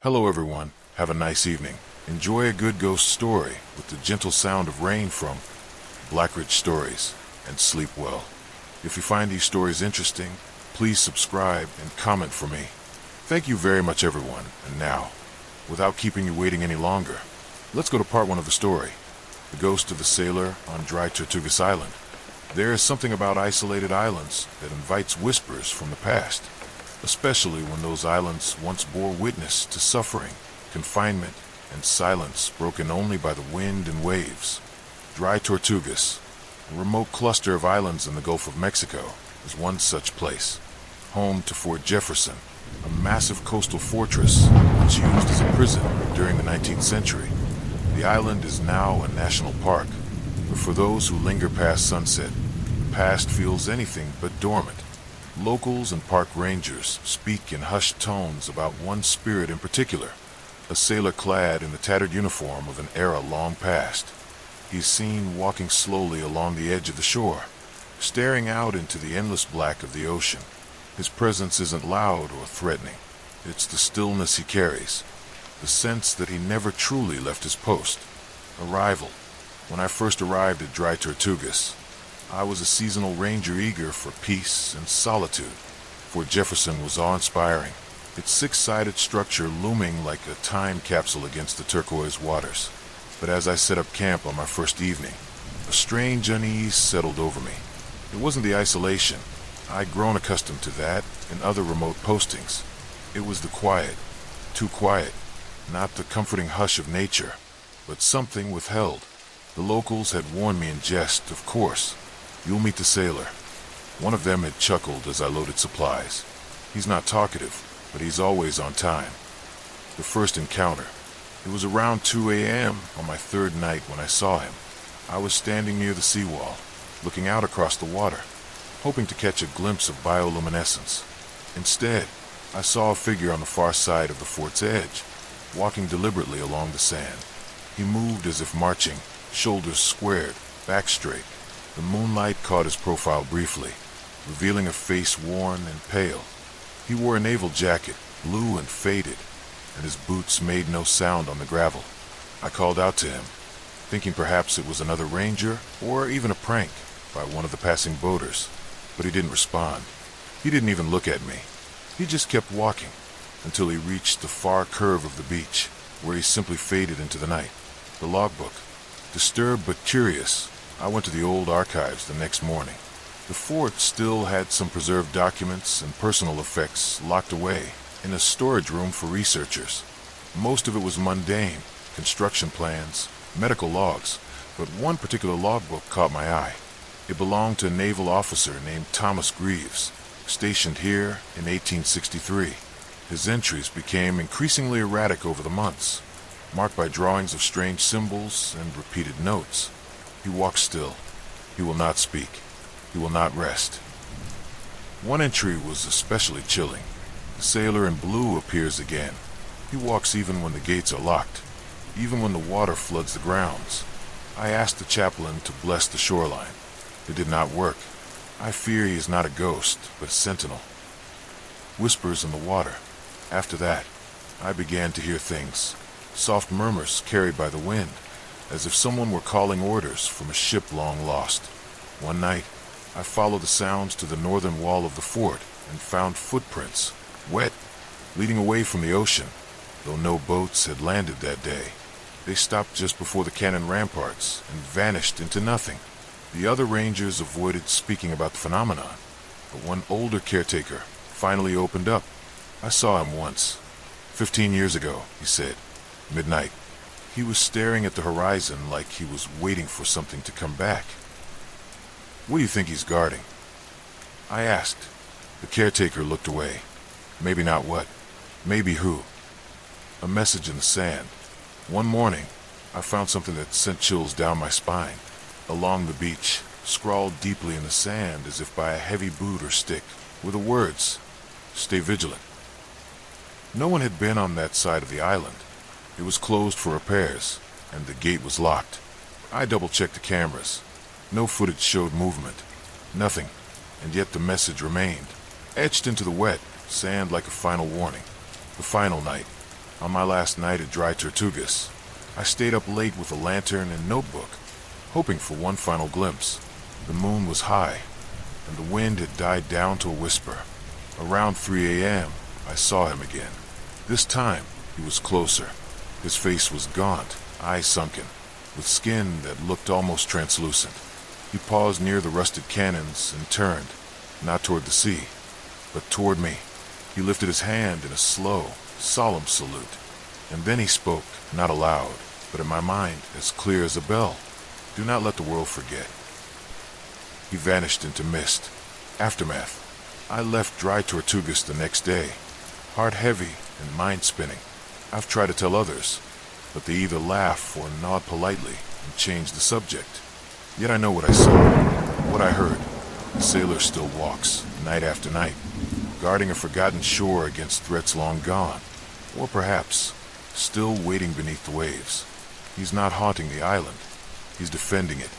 Hello everyone, have a nice evening. Enjoy a good ghost story with the gentle sound of rain from Blackridge Stories, and sleep well. If you find these stories interesting, please subscribe and comment for me. Thank you very much everyone, and now, without keeping you waiting any longer, let's go to part one of the story. The ghost of the sailor on dry Tortugas Island. There is something about isolated islands that invites whispers from the past, especially when those islands once bore witness to suffering, confinement, and silence broken only by the wind and waves. Dry Tortugas, a remote cluster of islands in the Gulf of Mexico, is one such place, home to Fort Jefferson, a massive coastal fortress which used as a prison during the 19th century. The island is now a national park, but for those who linger past sunset, the past feels anything but dormant. Locals and park rangers speak in hushed tones about one spirit in particular, a sailor clad in the tattered uniform of an era long past. He is seen walking slowly along the edge of the shore, staring out into the endless black of the ocean. His presence isn't loud or threatening. It's the stillness he carries, the sense that he never truly left his post. Arrival. When I first arrived at Dry Tortugas, I was a seasonal ranger eager for peace and solitude. Fort Jefferson was awe-inspiring, its six-sided structure looming like a time capsule against the turquoise waters. But as I set up camp on my first evening, a strange unease settled over me. It wasn't the isolation. I'd grown accustomed to that in other remote postings. It was the quiet, too quiet, not the comforting hush of nature, but something withheld. The locals had warned me in jest, of course. You'll meet the sailor. One of them had chuckled as I loaded supplies. He's not talkative, but he's always on time. The first encounter. It was around 2 a.m. on my third night when I saw him. I was standing near the seawall, looking out across the water, hoping to catch a glimpse of bioluminescence. Instead, I saw a figure on the far side of the fort's edge, walking deliberately along the sand. He moved as if marching, shoulders squared, back straight. The moonlight caught his profile briefly, revealing a face worn and pale. He wore a naval jacket, blue and faded, and his boots made no sound on the gravel. I called out to him, thinking perhaps it was another ranger or even a prank by one of the passing boaters, but he didn't respond. He didn't even look at me. He just kept walking until he reached the far curve of the beach, where he simply faded into the night. The logbook. Disturbed but curious, I went to the old archives the next morning. The fort still had some preserved documents and personal effects locked away in a storage room for researchers. Most of it was mundane, construction plans, medical logs, but one particular logbook caught my eye. It belonged to a naval officer named Thomas Greaves, stationed here in 1863. His entries became increasingly erratic over the months, marked by drawings of strange symbols and repeated notes. He walks still. He will not speak. He will not rest. One entry was especially chilling. The sailor in blue appears again. He walks even when the gates are locked, even when the water floods the grounds. I asked the chaplain to bless the shoreline. It did not work. I fear he is not a ghost, but a sentinel. Whispers in the water. After that, I began to hear things. Soft murmurs carried by the wind, as if someone were calling orders from a ship long lost. One night, I followed the sounds to the northern wall of the fort and found footprints, wet, leading away from the ocean, though no boats had landed that day. They stopped just before the cannon ramparts and vanished into nothing. The other rangers avoided speaking about the phenomenon, but one older caretaker finally opened up. I saw him once. 15 years ago, he said. Midnight. He was staring at the horizon like he was waiting for something to come back. What do you think he's guarding? I asked. The caretaker looked away. Maybe not what. Maybe who. A message in the sand. One morning, I found something that sent chills down my spine. Along the beach, scrawled deeply in the sand as if by a heavy boot or stick, were the words, "Stay vigilant." No one had been on that side of the island. It was closed for repairs, and the gate was locked. I double-checked the cameras. No footage showed movement. Nothing, and yet the message remained, etched into the wet sand like a final warning. The final night, On my last night at Dry Tortugas, I stayed up late with a lantern and notebook, hoping for one final glimpse. The moon was high, and the wind had died down to a whisper. Around 3 a.m., I saw him again. This time, he was closer. His face was gaunt, eyes sunken, with skin that looked almost translucent. He paused near the rusted cannons and turned, not toward the sea, but toward me. He lifted his hand in a slow, solemn salute, and then he spoke, not aloud, but in my mind, as clear as a bell. Do not let the world forget. He vanished into mist. Aftermath. I left Dry Tortugas the next day, heart heavy and mind spinning. I've tried to tell others, but they either laugh or nod politely and change the subject. Yet I know what I saw, what I heard. The sailor still walks, night after night, guarding a forgotten shore against threats long gone, or perhaps still waiting beneath the waves. He's not haunting the island, he's defending it.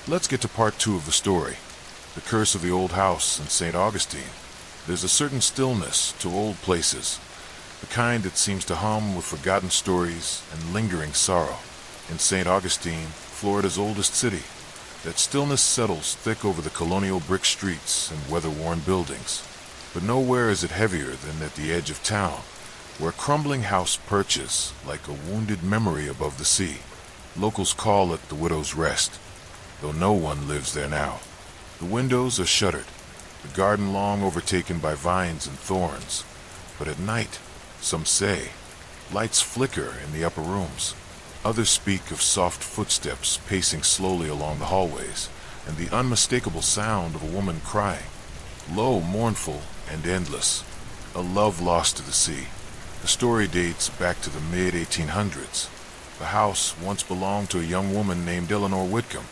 Let's get to part 2 of the story, the curse of the old house in St. Augustine. There's a certain stillness to old places, the kind that seems to hum with forgotten stories and lingering sorrow. In St. Augustine, Florida's oldest city, that stillness settles thick over the colonial brick streets and weather-worn buildings. But nowhere is it heavier than at the edge of town, where a crumbling house perches like a wounded memory above the sea. Locals call it the Widow's Rest, though no one lives there now. The windows are shuttered, the garden long overtaken by vines and thorns. But at night, some say, lights flicker in the upper rooms. Others speak of soft footsteps pacing slowly along the hallways, and the unmistakable sound of a woman crying, low, mournful, and endless. A love lost to the sea. The story dates back to the mid-1800s. The house once belonged to a young woman named Eleanor Whitcomb,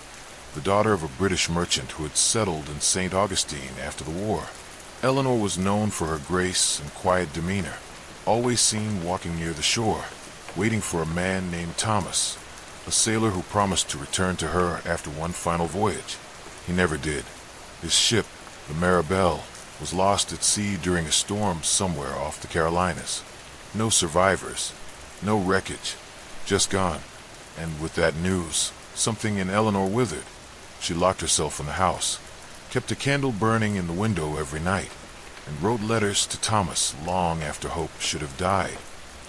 the daughter of a British merchant who had settled in St. Augustine after the war. Eleanor was known for her grace and quiet demeanor, always seen walking near the shore, waiting for a man named Thomas, a sailor who promised to return to her after one final voyage. He never did. His ship, the Maribel, was lost at sea during a storm somewhere off the Carolinas. No survivors, no wreckage, just gone. And with that news, something in Eleanor withered. She locked herself in the house, kept a candle burning in the window every night, and wrote letters to Thomas long after hope should have died.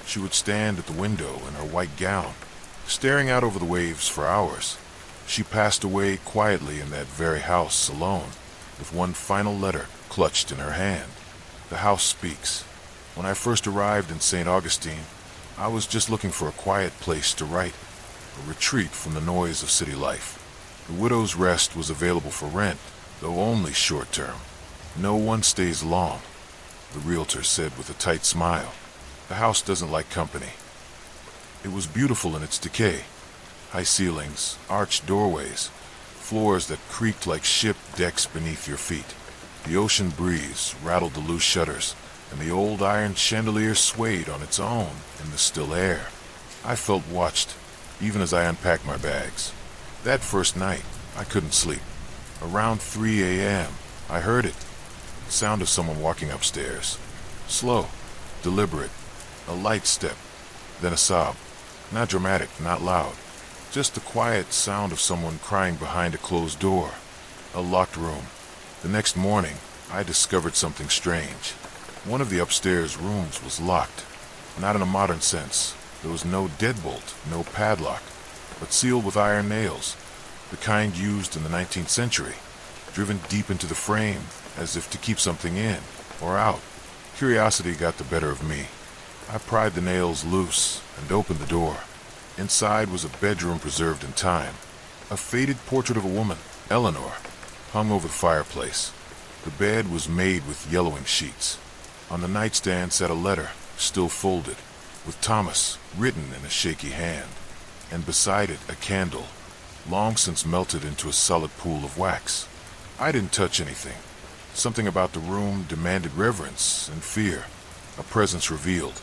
She would stand at the window in her white gown, staring out over the waves for hours. She passed away quietly in that very house alone, with one final letter clutched in her hand. The house speaks. When I first arrived in St. Augustine, I was just looking for a quiet place to write, a retreat from the noise of city life. The Widow's Rest was available for rent, though only short-term. No one stays long, the realtor said with a tight smile. The house doesn't like company. It was beautiful in its decay. High ceilings, arched doorways, floors that creaked like ship decks beneath your feet. The ocean breeze rattled the loose shutters, and the old iron chandelier swayed on its own in the still air. I felt watched, even as I unpacked my bags. That first night, I couldn't sleep. Around 3 a.m., I heard it. The sound of someone walking upstairs. Slow, deliberate, a light step, then a sob. Not dramatic, not loud. Just the quiet sound of someone crying behind a closed door. A locked room. The next morning, I discovered something strange. One of the upstairs rooms was locked. Not in a modern sense. There was no deadbolt, no padlock, but sealed with iron nails, the kind used in the 19th century, driven deep into the frame as if to keep something in or out. Curiosity got the better of me. I pried the nails loose and opened the door. Inside was a bedroom preserved in time. A faded portrait of a woman, Eleanor, hung over the fireplace. The bed was made with yellowing sheets. On the nightstand sat a letter, still folded, with Thomas written in a shaky hand, and beside it a candle, long since melted into a solid pool of wax. I didn't touch anything. Something about the room demanded reverence and fear, a presence revealed.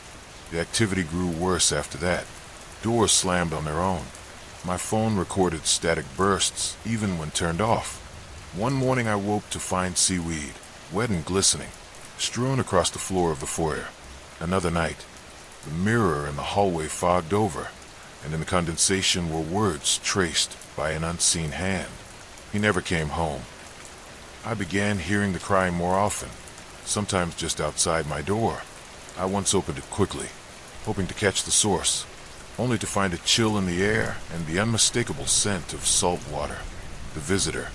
The activity grew worse after that. Doors slammed on their own. My phone recorded static bursts, even when turned off. One morning I woke to find seaweed, wet and glistening, strewn across the floor of the foyer. Another night, The mirror in the hallway fogged over, and in the condensation were words traced by an unseen hand. He never came home. I began hearing the crying more often, sometimes just outside my door. I once opened it quickly, hoping to catch the source, only to find a chill in the air and the unmistakable scent of salt water. The visitor.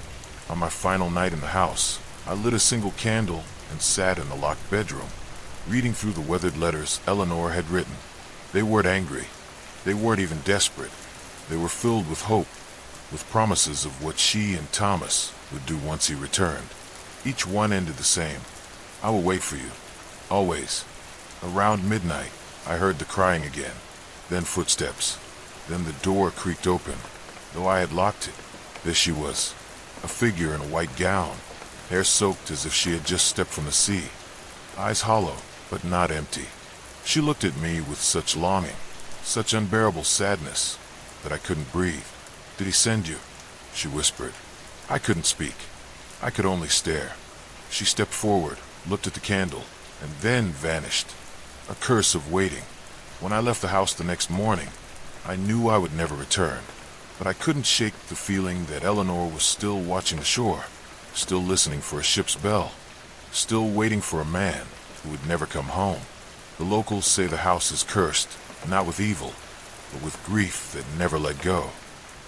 On my final night in the house, I lit a single candle and sat in the locked bedroom, reading through the weathered letters Eleanor had written. They weren't angry. They weren't even desperate. They were filled with hope, with promises of what she and Thomas would do once he returned. Each one ended the same. I will wait for you. Always. Around midnight, I heard the crying again, then footsteps. Then the door creaked open. Though I had locked it, there she was, a figure in a white gown, hair soaked as if she had just stepped from the sea, eyes hollow, but not empty. She looked at me with such longing, such unbearable sadness, that I couldn't breathe. "Did he send you?" she whispered. I couldn't speak. I could only stare. She stepped forward, looked at the candle, and then vanished. A curse of waiting. When I left the house the next morning, I knew I would never return, but I couldn't shake the feeling that Eleanor was still watching the shore, still listening for a ship's bell, still waiting for a man who would never come home. The locals say the house is cursed, not with evil, but with grief that never let go.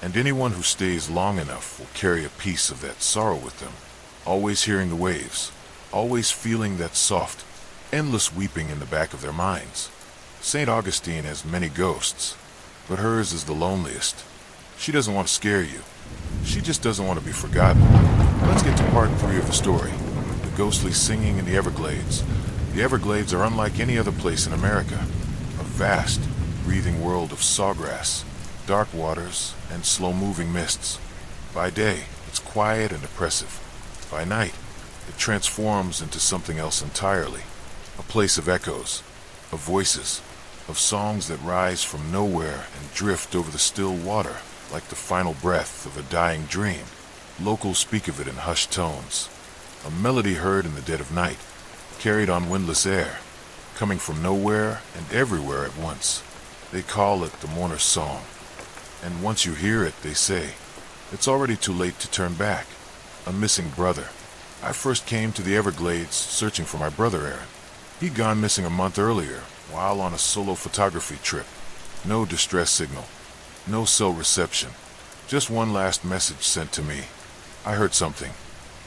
And anyone who stays long enough will carry a piece of that sorrow with them, always hearing the waves, always feeling that soft, endless weeping in the back of their minds. St. Augustine has many ghosts, but hers is the loneliest. She doesn't want to scare you. She just doesn't want to be forgotten. Let's get to part 3 of the story, the ghostly singing in the Everglades. The Everglades are unlike any other place in America, a vast, breathing world of sawgrass, dark waters, and slow-moving mists. By day, it's quiet and oppressive. By night, it transforms into something else entirely, a place of echoes, of voices, of songs that rise from nowhere and drift over the still water like the final breath of a dying dream. Locals speak of it in hushed tones, a melody heard in the dead of night, carried on windless air, coming from nowhere and everywhere at once. They call it the mourner's song. And once you hear it, they say, it's already too late to turn back. A missing brother. I first came to the Everglades searching for my brother Aaron. He'd gone missing a month earlier while on a solo photography trip. No distress signal, no cell reception, just one last message sent to me. I heard something,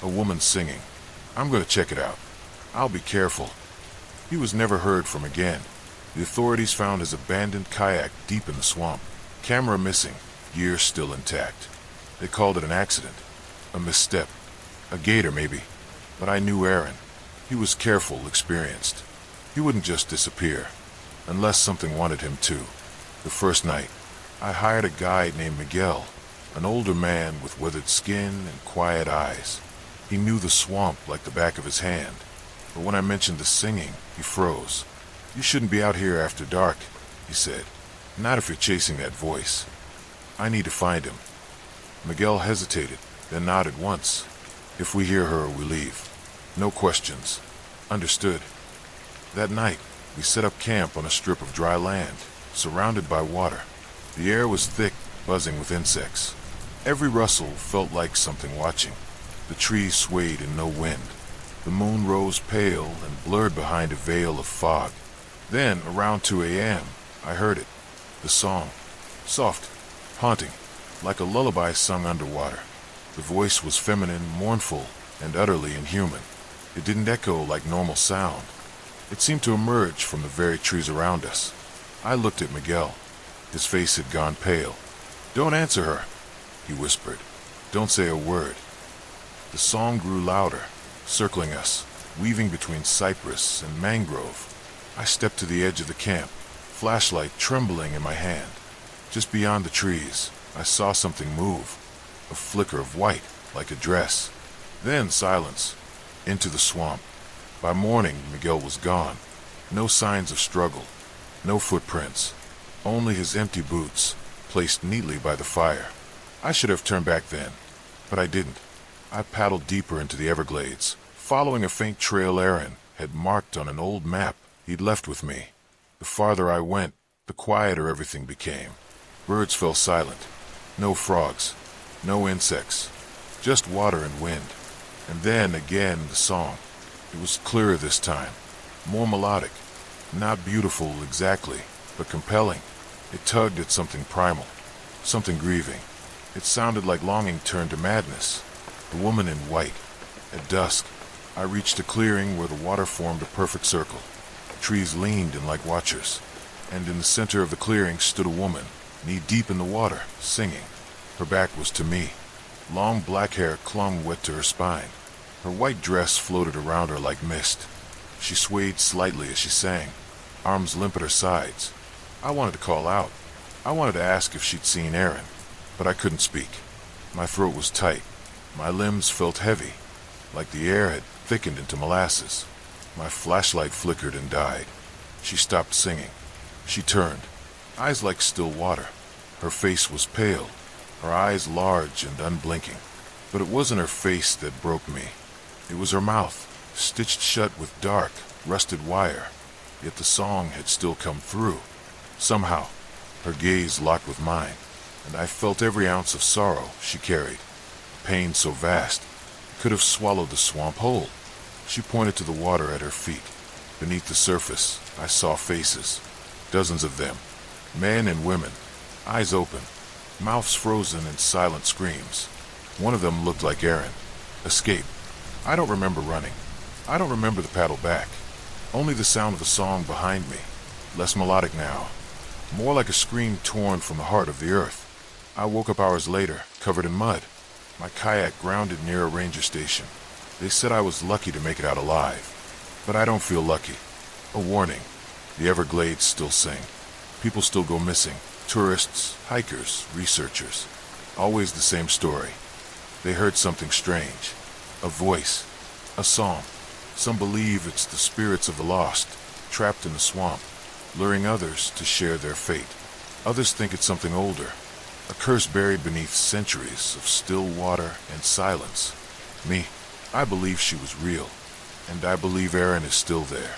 a woman singing. I'm going to check it out. I'll be careful. He was never heard from again. The authorities found his abandoned kayak deep in the swamp. Camera missing, gear still intact. They called it an accident, a misstep, a gator maybe. But I knew Aaron. He was careful, experienced. He wouldn't just disappear, unless something wanted him to. The first night, I hired a guide named Miguel, an older man with weathered skin and quiet eyes. He knew the swamp like the back of his hand, but when I mentioned the singing, he froze. "You shouldn't be out here after dark," he said. "Not if you're chasing that voice. I need to find him." Miguel hesitated, then nodded once. "If we hear her, we leave. No questions." "Understood." That night, we set up camp on a strip of dry land, surrounded by water. The air was thick, buzzing with insects. Every rustle felt like something watching. The trees swayed in no wind. The moon rose pale and blurred behind a veil of fog. Then, around 2 a.m., I heard it. The song. Soft, haunting, like a lullaby sung underwater. The voice was feminine, mournful, and utterly inhuman. It didn't echo like normal sound. It seemed to emerge from the very trees around us. I looked at Miguel. His face had gone pale. "Don't answer her," he whispered. "Don't say a word." The song grew louder, circling us, weaving between cypress and mangrove. I stepped to the edge of the camp, flashlight trembling in my hand. Just beyond the trees, I saw something move, a flicker of white, like a dress. Then silence, into the swamp. By morning, Miguel was gone. No signs of struggle, no footprints, only his empty boots, placed neatly by the fire. I should have turned back then, but I didn't. I paddled deeper into the Everglades, following a faint trail Aaron had marked on an old map he'd left with me. The farther I went, the quieter everything became. Birds fell silent. No frogs. No insects. Just water and wind. And then again the song. It was clearer this time. More melodic. Not beautiful exactly, but compelling. It tugged at something primal. Something grieving. It sounded like longing turned to madness. The woman in white. At dusk, I reached a clearing where the water formed a perfect circle. Trees leaned in like watchers, and in the center of the clearing stood a woman, knee-deep in the water, singing. Her back was to me. Long black hair clung wet to her spine. Her white dress floated around her like mist. She swayed slightly as she sang, arms limp at her sides. I wanted to call out. I wanted to ask if she'd seen Aaron, but I couldn't speak. My throat was tight. My limbs felt heavy, like the air had thickened into molasses. My flashlight flickered and died. She stopped singing. She turned, eyes like still water. Her face was pale, her eyes large and unblinking. But it wasn't her face that broke me. It was her mouth, stitched shut with dark, rusted wire. Yet the song had still come through. Somehow, her gaze locked with mine, and I felt every ounce of sorrow she carried. Pain so vast, it could have swallowed the swamp whole. She pointed to the water at her feet. Beneath the surface, I saw faces, dozens of them, men and women, eyes open, mouths frozen in silent screams. One of them looked like Aaron. Escape. I don't remember running. I don't remember the paddle back. Only the sound of the song behind me, less melodic now, more like a scream torn from the heart of the earth. I woke up hours later, covered in mud. My kayak grounded near a ranger station. They said I was lucky to make it out alive. But I don't feel lucky. A warning. The Everglades still sing. People still go missing. Tourists, hikers, researchers. Always the same story. They heard something strange. A voice. A song. Some believe it's the spirits of the lost, trapped in the swamp, luring others to share their fate. Others think it's something older. A curse buried beneath centuries of still water and silence. Me, I believe she was real. And I believe Aaron is still there,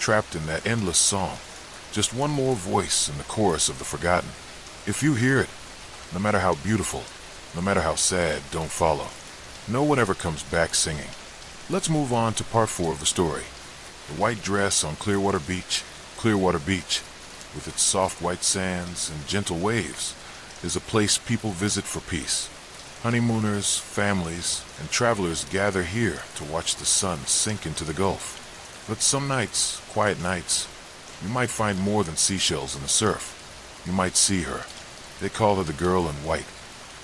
trapped in that endless song. Just one more voice in the chorus of the forgotten. If you hear it, no matter how beautiful, no matter how sad, don't follow. No one ever comes back singing. Let's move on to part 4 of the story. The white dress on Clearwater Beach, with its soft white sands and gentle waves, is a place people visit for peace. Honeymooners, families, and travelers gather here to watch the sun sink into the Gulf. But some nights, quiet nights, you might find more than seashells in the surf. You might see her. They call her the girl in white.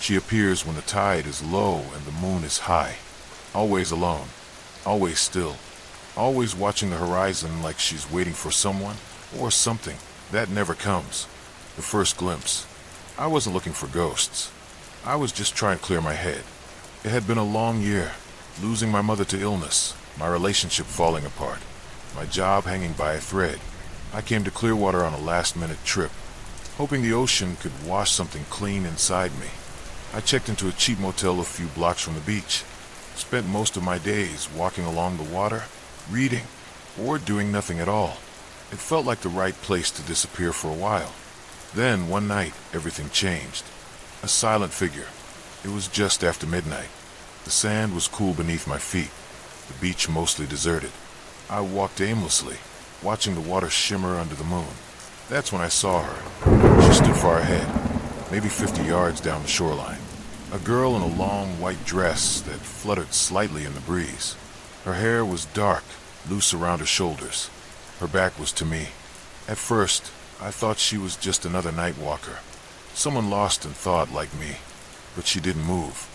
She appears when the tide is low and the moon is high. Always alone, always still, always watching the horizon like she's waiting for someone or something that never comes. The first glimpse. I wasn't looking for ghosts. I was just trying to clear my head. It had been a long year, losing my mother to illness, my relationship falling apart, my job hanging by a thread. I came to Clearwater on a last-minute trip, hoping the ocean could wash something clean inside me. I checked into a cheap motel a few blocks from the beach, spent most of my days walking along the water, reading, or doing nothing at all. It felt like the right place to disappear for a while. Then, one night, everything changed. A silent figure. It was just after midnight. The sand was cool beneath my feet, the beach mostly deserted. I walked aimlessly, watching the water shimmer under the moon. That's when I saw her. She stood far ahead, maybe 50 yards down the shoreline. A girl in a long white dress that fluttered slightly in the breeze. Her hair was dark, loose around her shoulders. Her back was to me. At first, I thought she was just another night walker. Someone lost in thought like me. But she didn't move,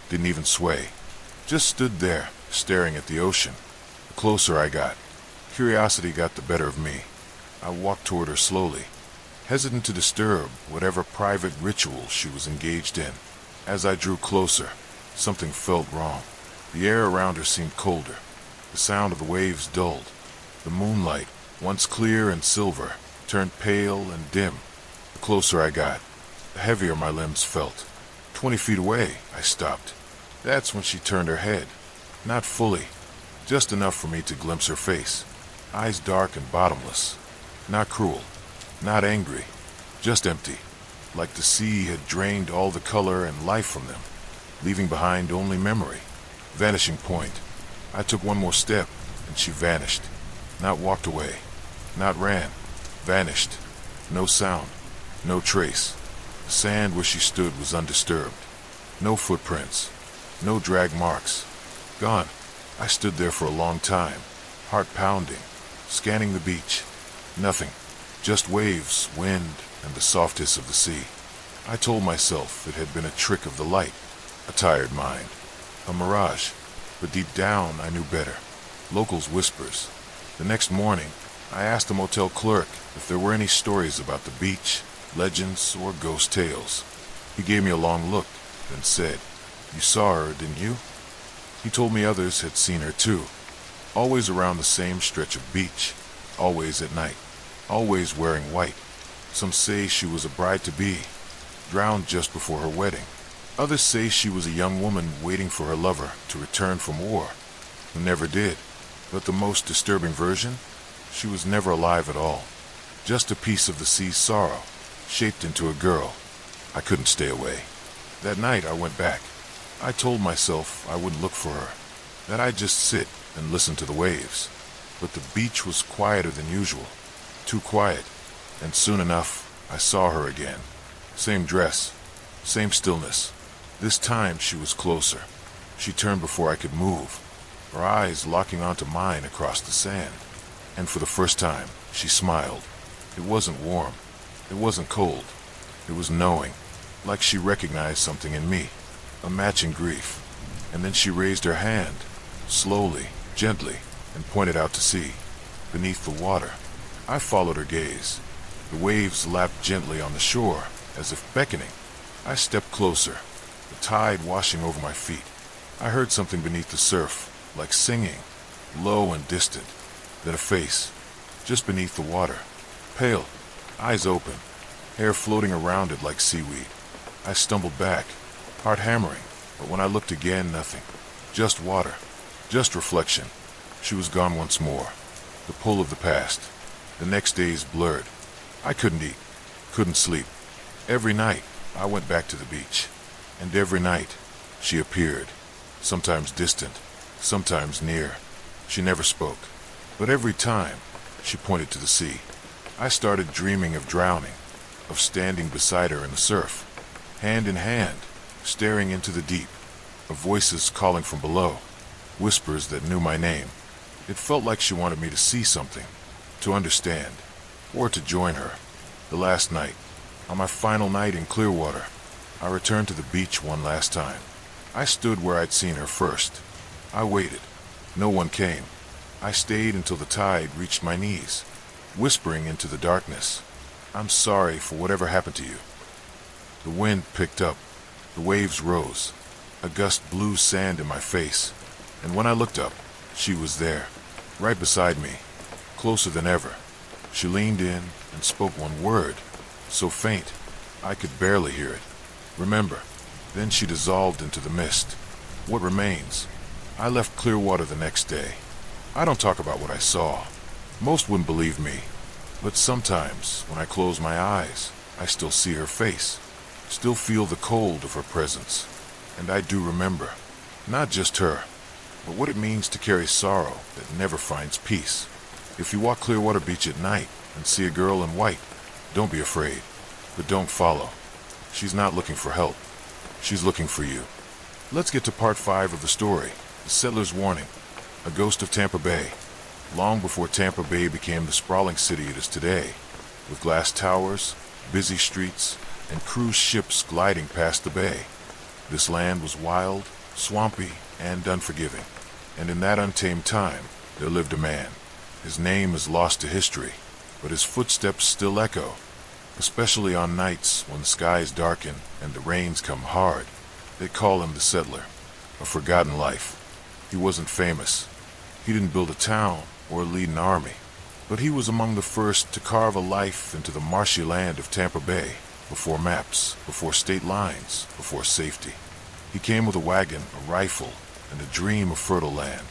didn't even sway. Just stood there, staring at the ocean. The closer I got, curiosity got the better of me. I walked toward her slowly, hesitant to disturb whatever private ritual she was engaged in. As I drew closer, something felt wrong. The air around her seemed colder. The sound of the waves dulled. The moonlight, once clear and silver, turned pale and dim. The closer I got, the heavier my limbs felt. 20 feet away, I stopped. That's when she turned her head. Not fully, just enough for me to glimpse her face. Eyes dark and bottomless. Not cruel, not angry, just empty, like the sea had drained all the color and life from them, leaving behind only memory. Vanishing point. I took one more step, and she vanished. Not walked away, not ran. Vanished. No sound, no trace. The sand where she stood was undisturbed. No footprints, no drag marks. Gone. I stood there for a long time, heart pounding, scanning the beach. Nothing. Just waves, wind, and the soft hiss of the sea. I told myself it had been a trick of the light, a tired mind, a mirage. But deep down, I knew better. Locals' whispers. The next morning, I asked the motel clerk if there were any stories about the beach, legends, or ghost tales. He gave me a long look, then said, "You saw her, didn't you?" He told me others had seen her too, always around the same stretch of beach, always at night, always wearing white. Some say she was a bride-to-be, drowned just before her wedding. Others say she was a young woman waiting for her lover to return from war, who never did. But the most disturbing version? She was never alive at all. Just a piece of the sea's sorrow, shaped into a girl. I couldn't stay away. That night I went back. I told myself I wouldn't look for her, that I'd just sit and listen to the waves. But the beach was quieter than usual, too quiet, and soon enough I saw her again. Same dress, same stillness. This time she was closer. She turned before I could move, her eyes locking onto mine across the sand. And for the first time, she smiled. It wasn't warm, it wasn't cold, it was knowing, like she recognized something in me. A matching grief. And then she raised her hand, slowly, gently, and pointed out to sea, beneath the water. I followed her gaze. The waves lapped gently on the shore, as if beckoning. I stepped closer, the tide washing over my feet. I heard something beneath the surf, like singing, low and distant. Then a face, just beneath the water, pale, eyes open, hair floating around it like seaweed. I stumbled back, heart hammering, but when I looked again, nothing. Just water, just reflection. She was gone once more. The pull of the past. The next days blurred. I couldn't eat, couldn't sleep. Every night, I went back to the beach. And every night, she appeared. Sometimes distant, sometimes near. She never spoke. But every time, she pointed to the sea. I started dreaming of drowning, of standing beside her in the surf, hand in hand, staring into the deep, of voices calling from below, whispers that knew my name. It felt like she wanted me to see something, to understand, or to join her. The last night, on my final night in Clearwater, I returned to the beach one last time. I stood where I'd seen her first. I waited. No one came. I stayed until the tide reached my knees, whispering into the darkness, "I'm sorry for whatever happened to you." The wind picked up. The waves rose. A gust blew sand in my face. And when I looked up, she was there, right beside me, closer than ever. She leaned in and spoke one word, so faint, I could barely hear it. "Remember." Then she dissolved into the mist. What remains? I left Clearwater the next day. I don't talk about what I saw. Most wouldn't believe me. But sometimes, when I close my eyes, I still see her face, still feel the cold of her presence. And I do remember, not just her, but what it means to carry sorrow that never finds peace. If you walk Clearwater Beach at night and see a girl in white, don't be afraid, but don't follow. She's not looking for help. She's looking for you. Let's get to part 5 of the story, The Settler's Warning, a ghost of Tampa Bay. Long before Tampa Bay became the sprawling city it is today, with glass towers, busy streets, and cruise ships gliding past the bay. This land was wild, swampy, and unforgiving. And in that untamed time, there lived a man. His name is lost to history, but his footsteps still echo, especially on nights when the skies darken and the rains come hard. They call him the Settler, a forgotten life. He wasn't famous. He didn't build a town or lead an army, but he was among the first to carve a life into the marshy land of Tampa Bay, before maps, before state lines, before safety. He came with a wagon, a rifle, and a dream of fertile land.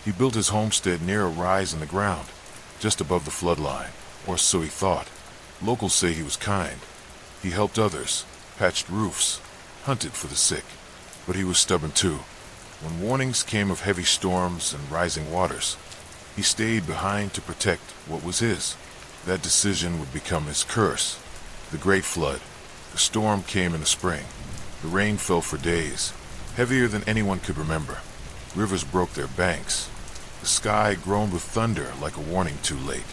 He built his homestead near a rise in the ground, just above the flood line. or so he thought. Locals say he was kind. He helped others, patched roofs, hunted for the sick. But he was stubborn too. When warnings came of heavy storms and rising waters, he stayed behind to protect what was his. That decision would become his curse. The Great Flood. The storm came in the spring. The rain fell for days, heavier than anyone could remember. Rivers broke their banks. The sky groaned with thunder like a warning too late.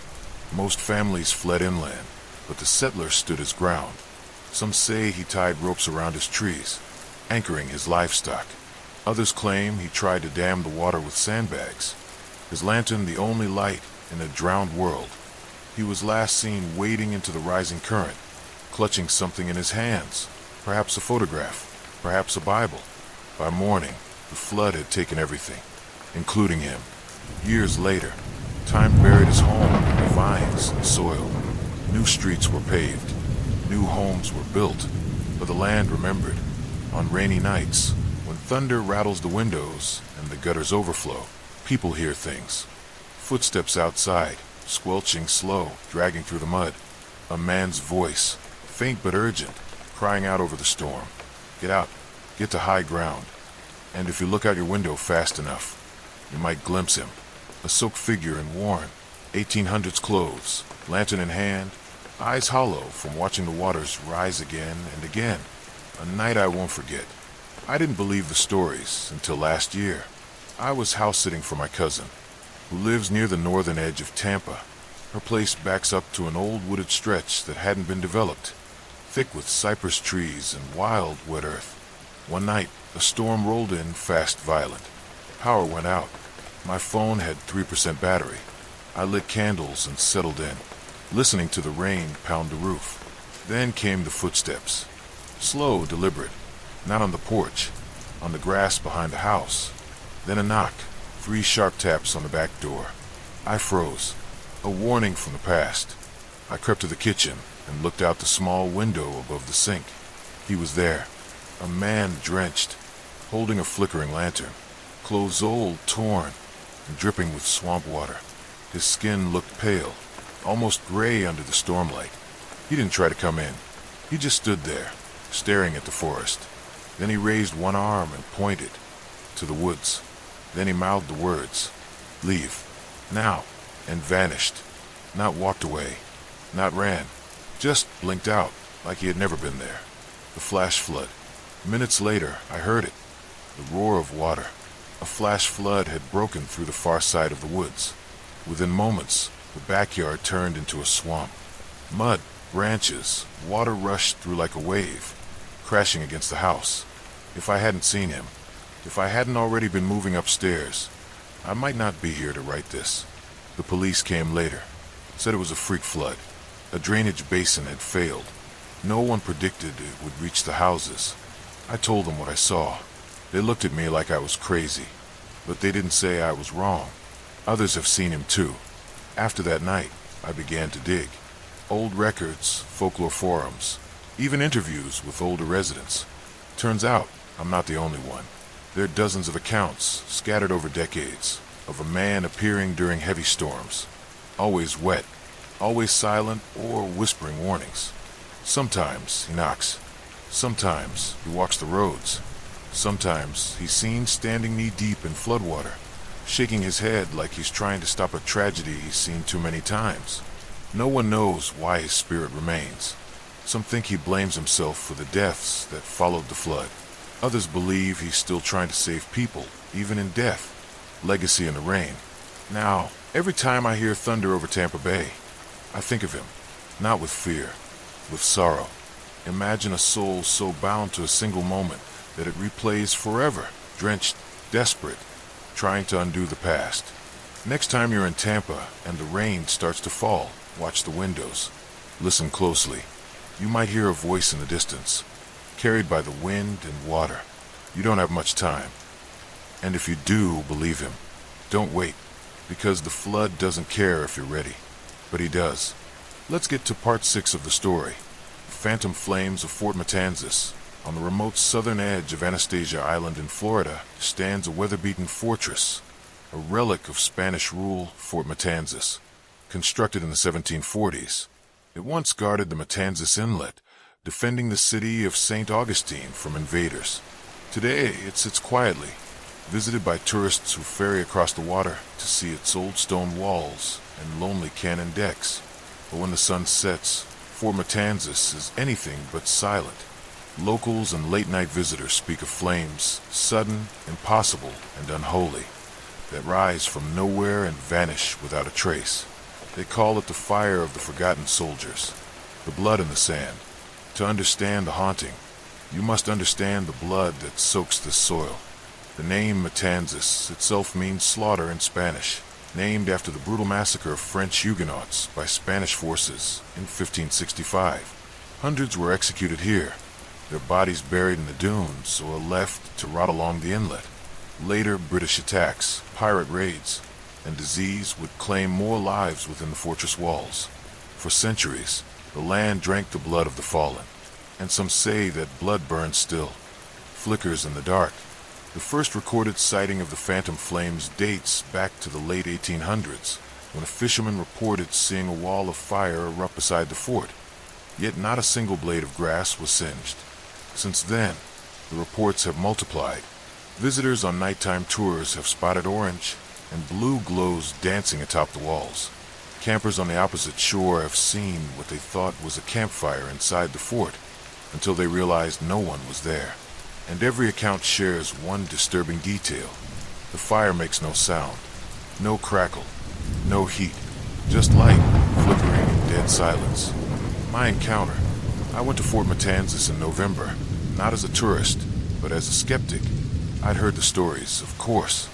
Most families fled inland, but the settler stood his ground. Some say he tied ropes around his trees, anchoring his livestock. Others claim he tried to dam the water with sandbags, his lantern the only light in a drowned world. He was last seen wading into the rising current, clutching something in his hands, perhaps a photograph, perhaps a Bible. By morning, the flood had taken everything, including him. Years later, time buried his home in the vines and soil. New streets were paved, new homes were built, but the land remembered. On rainy nights, when thunder rattles the windows and the gutters overflow, people hear things. Footsteps outside, squelching slow, dragging through the mud. A man's voice, faint but urgent, crying out over the storm. Get out, get to high ground. And if you look out your window fast enough, you might glimpse him. A soaked figure in worn 1800s clothes, lantern in hand, eyes hollow from watching the waters rise again and again. A night I won't forget. I didn't believe the stories until last year. I was house-sitting for my cousin, who lives near the northern edge of Tampa. Her place backs up to an old wooded stretch that hadn't been developed, thick with cypress trees and wild, wet earth. One night, a storm rolled in fast, violent. Power went out. My phone had 3% battery. I lit candles and settled in, listening to the rain pound the roof. Then came the footsteps. Slow, deliberate. Not on the porch, on the grass behind the house. Then a knock, 3 sharp taps on the back door. I froze. A warning from the past. I crept to the kitchen and looked out the small window above the sink. He was there, a man drenched, holding a flickering lantern, clothes old, torn, and dripping with swamp water. His skin looked pale, almost gray under the stormlight. He didn't try to come in. He just stood there, staring at the forest. Then he raised one arm and pointed to the woods. Then he mouthed the words, "Leave, now," and vanished. Not walked away, not ran, just blinked out like he had never been there. The flash flood. Minutes later, I heard it, the roar of water. A flash flood had broken through the far side of the woods. Within moments, the backyard turned into a swamp. Mud, branches, water rushed through like a wave, crashing against the house. If I hadn't seen him, if I hadn't already been moving upstairs, I might not be here to write this. The police came later, said it was a freak flood. A drainage basin had failed. No one predicted it would reach the houses. I told them what I saw. They looked at me like I was crazy, but they didn't say I was wrong. Others have seen him too. After that night, I began to dig. Old records, folklore forums, even interviews with older residents. Turns out, I'm not the only one. There are dozens of accounts, scattered over decades, of a man appearing during heavy storms. Always wet, always silent or whispering warnings. Sometimes he knocks. Sometimes he walks the roads. Sometimes he's seen standing knee-deep in floodwater, shaking his head like he's trying to stop a tragedy he's seen too many times. No one knows why his spirit remains. Some think he blames himself for the deaths that followed the flood. Others believe he's still trying to save people, even in death. Legacy in the rain. Now, every time I hear thunder over Tampa Bay, I think of him, not with fear, with sorrow. Imagine a soul so bound to a single moment that it replays forever, drenched, desperate, trying to undo the past. Next time you're in Tampa and the rain starts to fall, watch the windows. Listen closely. You might hear a voice in the distance, carried by the wind and water. You don't have much time. And if you do believe him, don't wait, because the flood doesn't care if you're ready. But he does. Let's get to part 6 of the story. The phantom flames of Fort Matanzas. On the remote southern edge of Anastasia Island in Florida stands a weather-beaten fortress, a relic of Spanish rule, Fort Matanzas. constructed in the 1740s. It once guarded the Matanzas Inlet, defending the city of St. Augustine from invaders. Today, it sits quietly, visited by tourists who ferry across the water to see its old stone walls and lonely cannon decks. But when the sun sets, Fort Matanzas is anything but silent. Locals and late-night visitors speak of flames, sudden, impossible, and unholy, that rise from nowhere and vanish without a trace. They call it the fire of the forgotten soldiers, the blood in the sand. To understand the haunting, you must understand the blood that soaks this soil. The name Matanzas itself means slaughter in Spanish, named after the brutal massacre of French Huguenots by Spanish forces in 1565. Hundreds were executed here, their bodies buried in the dunes or left to rot along the inlet. Later, British attacks, pirate raids, and disease would claim more lives within the fortress walls. For centuries, the land drank the blood of the fallen, and some say that blood burns still, flickers in the dark. The first recorded sighting of the phantom flames dates back to the late 1800s, when a fisherman reported seeing a wall of fire erupt beside the fort. Yet not a single blade of grass was singed. Since then, the reports have multiplied. Visitors on nighttime tours have spotted orange and blue glows dancing atop the walls. Campers on the opposite shore have seen what they thought was a campfire inside the fort, until they realized no one was there. And every account shares one disturbing detail. The fire makes no sound, no crackle, no heat, just light flickering in dead silence. My encounter. I went to Fort Matanzas in November, not as a tourist, but as a skeptic. I'd heard the stories, of course,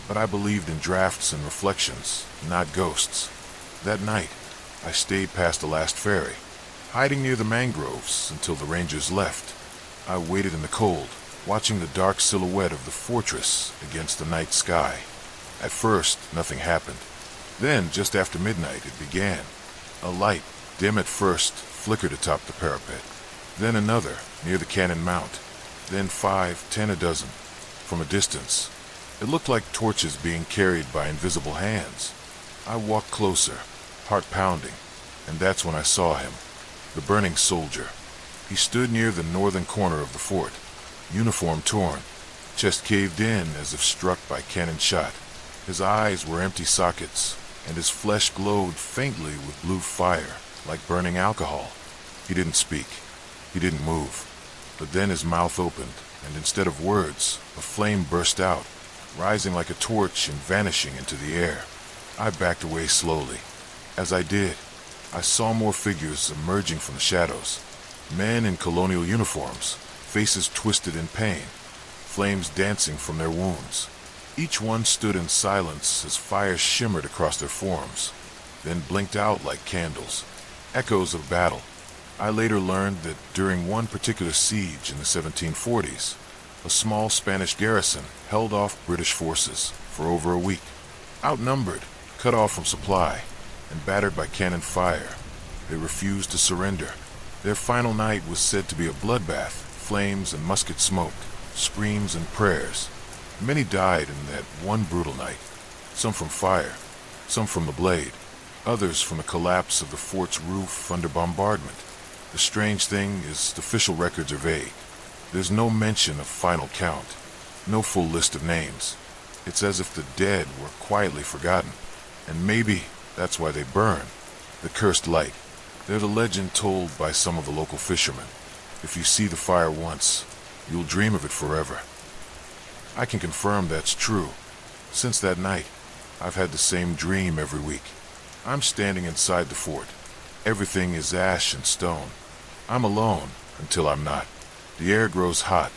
but I believed in drafts and reflections, not ghosts. That night, I stayed past the last ferry, hiding near the mangroves until the rangers left. I waited in the cold, watching the dark silhouette of the fortress against the night sky. At first, nothing happened. Then, just after midnight, it began. A light, dim at first, flickered atop the parapet. Then another, near the cannon mount. Then 5, 10 a dozen. From a distance, it looked like torches being carried by invisible hands. I walked closer, heart pounding, and that's when I saw him. The burning soldier. He stood near the northern corner of the fort, uniform torn, chest caved in as if struck by cannon shot. His eyes were empty sockets, and his flesh glowed faintly with blue fire, like burning alcohol. He didn't speak. He didn't move. But then his mouth opened, and instead of words, a flame burst out, rising like a torch and vanishing into the air. I backed away slowly. As I did, I saw more figures emerging from the shadows. Men in colonial uniforms, faces twisted in pain, flames dancing from their wounds. Each one stood in silence as fire shimmered across their forms, then blinked out like candles, echoes of battle. I later learned that during one particular siege in the 1740s, a small Spanish garrison held off British forces for over a week. Outnumbered, cut off from supply, and battered by cannon fire, they refused to surrender. Their final night was said to be a bloodbath, flames and musket smoke, screams and prayers. Many died in that one brutal night, some from fire, some from the blade, others from the collapse of the fort's roof under bombardment. The strange thing is the official records are vague. There's no mention of final count, no full list of names. It's as if the dead were quietly forgotten, and maybe that's why they burn. The cursed light. They're the legend told by some of the local fishermen. If you see the fire once, you'll dream of it forever. I can confirm that's true. Since that night, I've had the same dream every week. I'm standing inside the fort. Everything is ash and stone. I'm alone until I'm not. The air grows hot,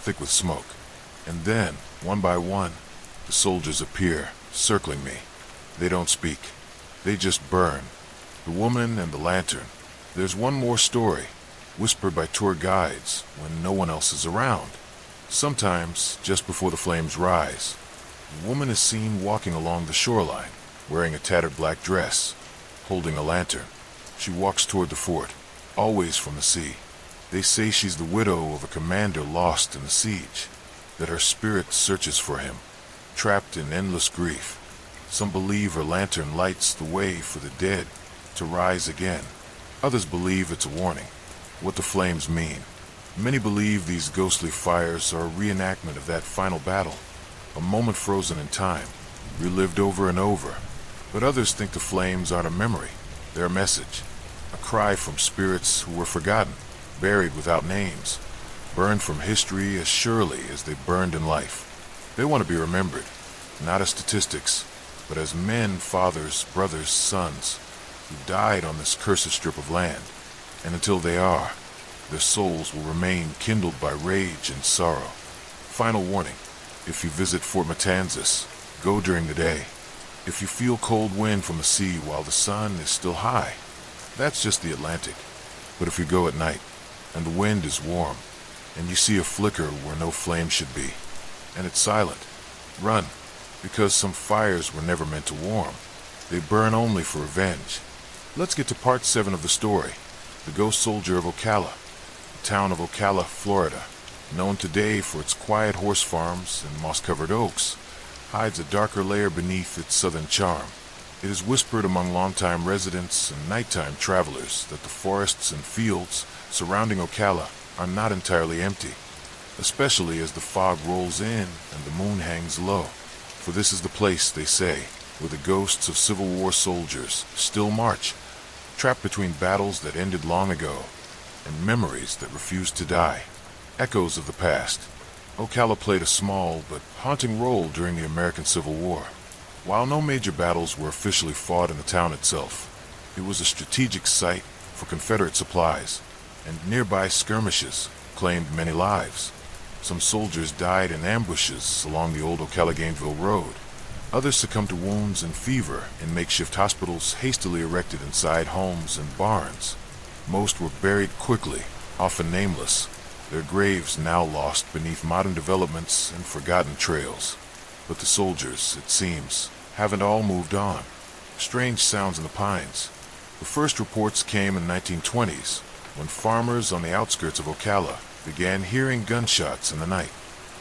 thick with smoke. And then, one by one, the soldiers appear, circling me. They don't speak. They just burn. The woman and the lantern. There's one more story, whispered by tour guides when no one else is around. Sometimes, just before the flames rise, a woman is seen walking along the shoreline, wearing a tattered black dress, holding a lantern. She walks toward the fort, always from the sea. They say she's the widow of a commander lost in the siege, that her spirit searches for him, trapped in endless grief. Some believe her lantern lights the way for the dead to rise again. Others believe it's a warning, what the flames mean. Many believe these ghostly fires are a reenactment of that final battle, a moment frozen in time, relived over and over. But others think the flames aren't a memory, they're a message, a cry from spirits who were forgotten, buried without names, burned from history as surely as they burned in life. They want to be remembered, not as statistics, but as men, fathers, brothers, sons, who died on this cursed strip of land. And until they are, their souls will remain kindled by rage and sorrow. Final warning, if you visit Fort Matanzas, go during the day. If you feel cold wind from the sea while the sun is still high, that's just the Atlantic. But if you go at night, and the wind is warm, and you see a flicker where no flame should be, and it's silent, run, because some fires were never meant to warm. They burn only for revenge. Let's get to part 7 of the story, the ghost soldier of Ocala. The town of Ocala, Florida, known today for its quiet horse farms and moss-covered oaks, hides a darker layer beneath its southern charm. It is whispered among longtime residents and nighttime travelers that the forests and fields surrounding Ocala are not entirely empty, especially as the fog rolls in and the moon hangs low. For this is the place, they say, where the ghosts of Civil War soldiers still march, trapped between battles that ended long ago and memories that refuse to die. Echoes of the past. Ocala played a small but haunting role during the American Civil War. While no major battles were officially fought in the town itself, it was a strategic site for Confederate supplies, and nearby skirmishes claimed many lives. Some soldiers died in ambushes along the old Ocala-Gainesville road. Others succumbed to wounds and fever in makeshift hospitals hastily erected inside homes and barns. Most were buried quickly, often nameless, their graves now lost beneath modern developments and forgotten trails. But the soldiers, it seems, haven't all moved on. Strange sounds in the pines. The first reports came in the 1920s, when farmers on the outskirts of Ocala began hearing gunshots in the night.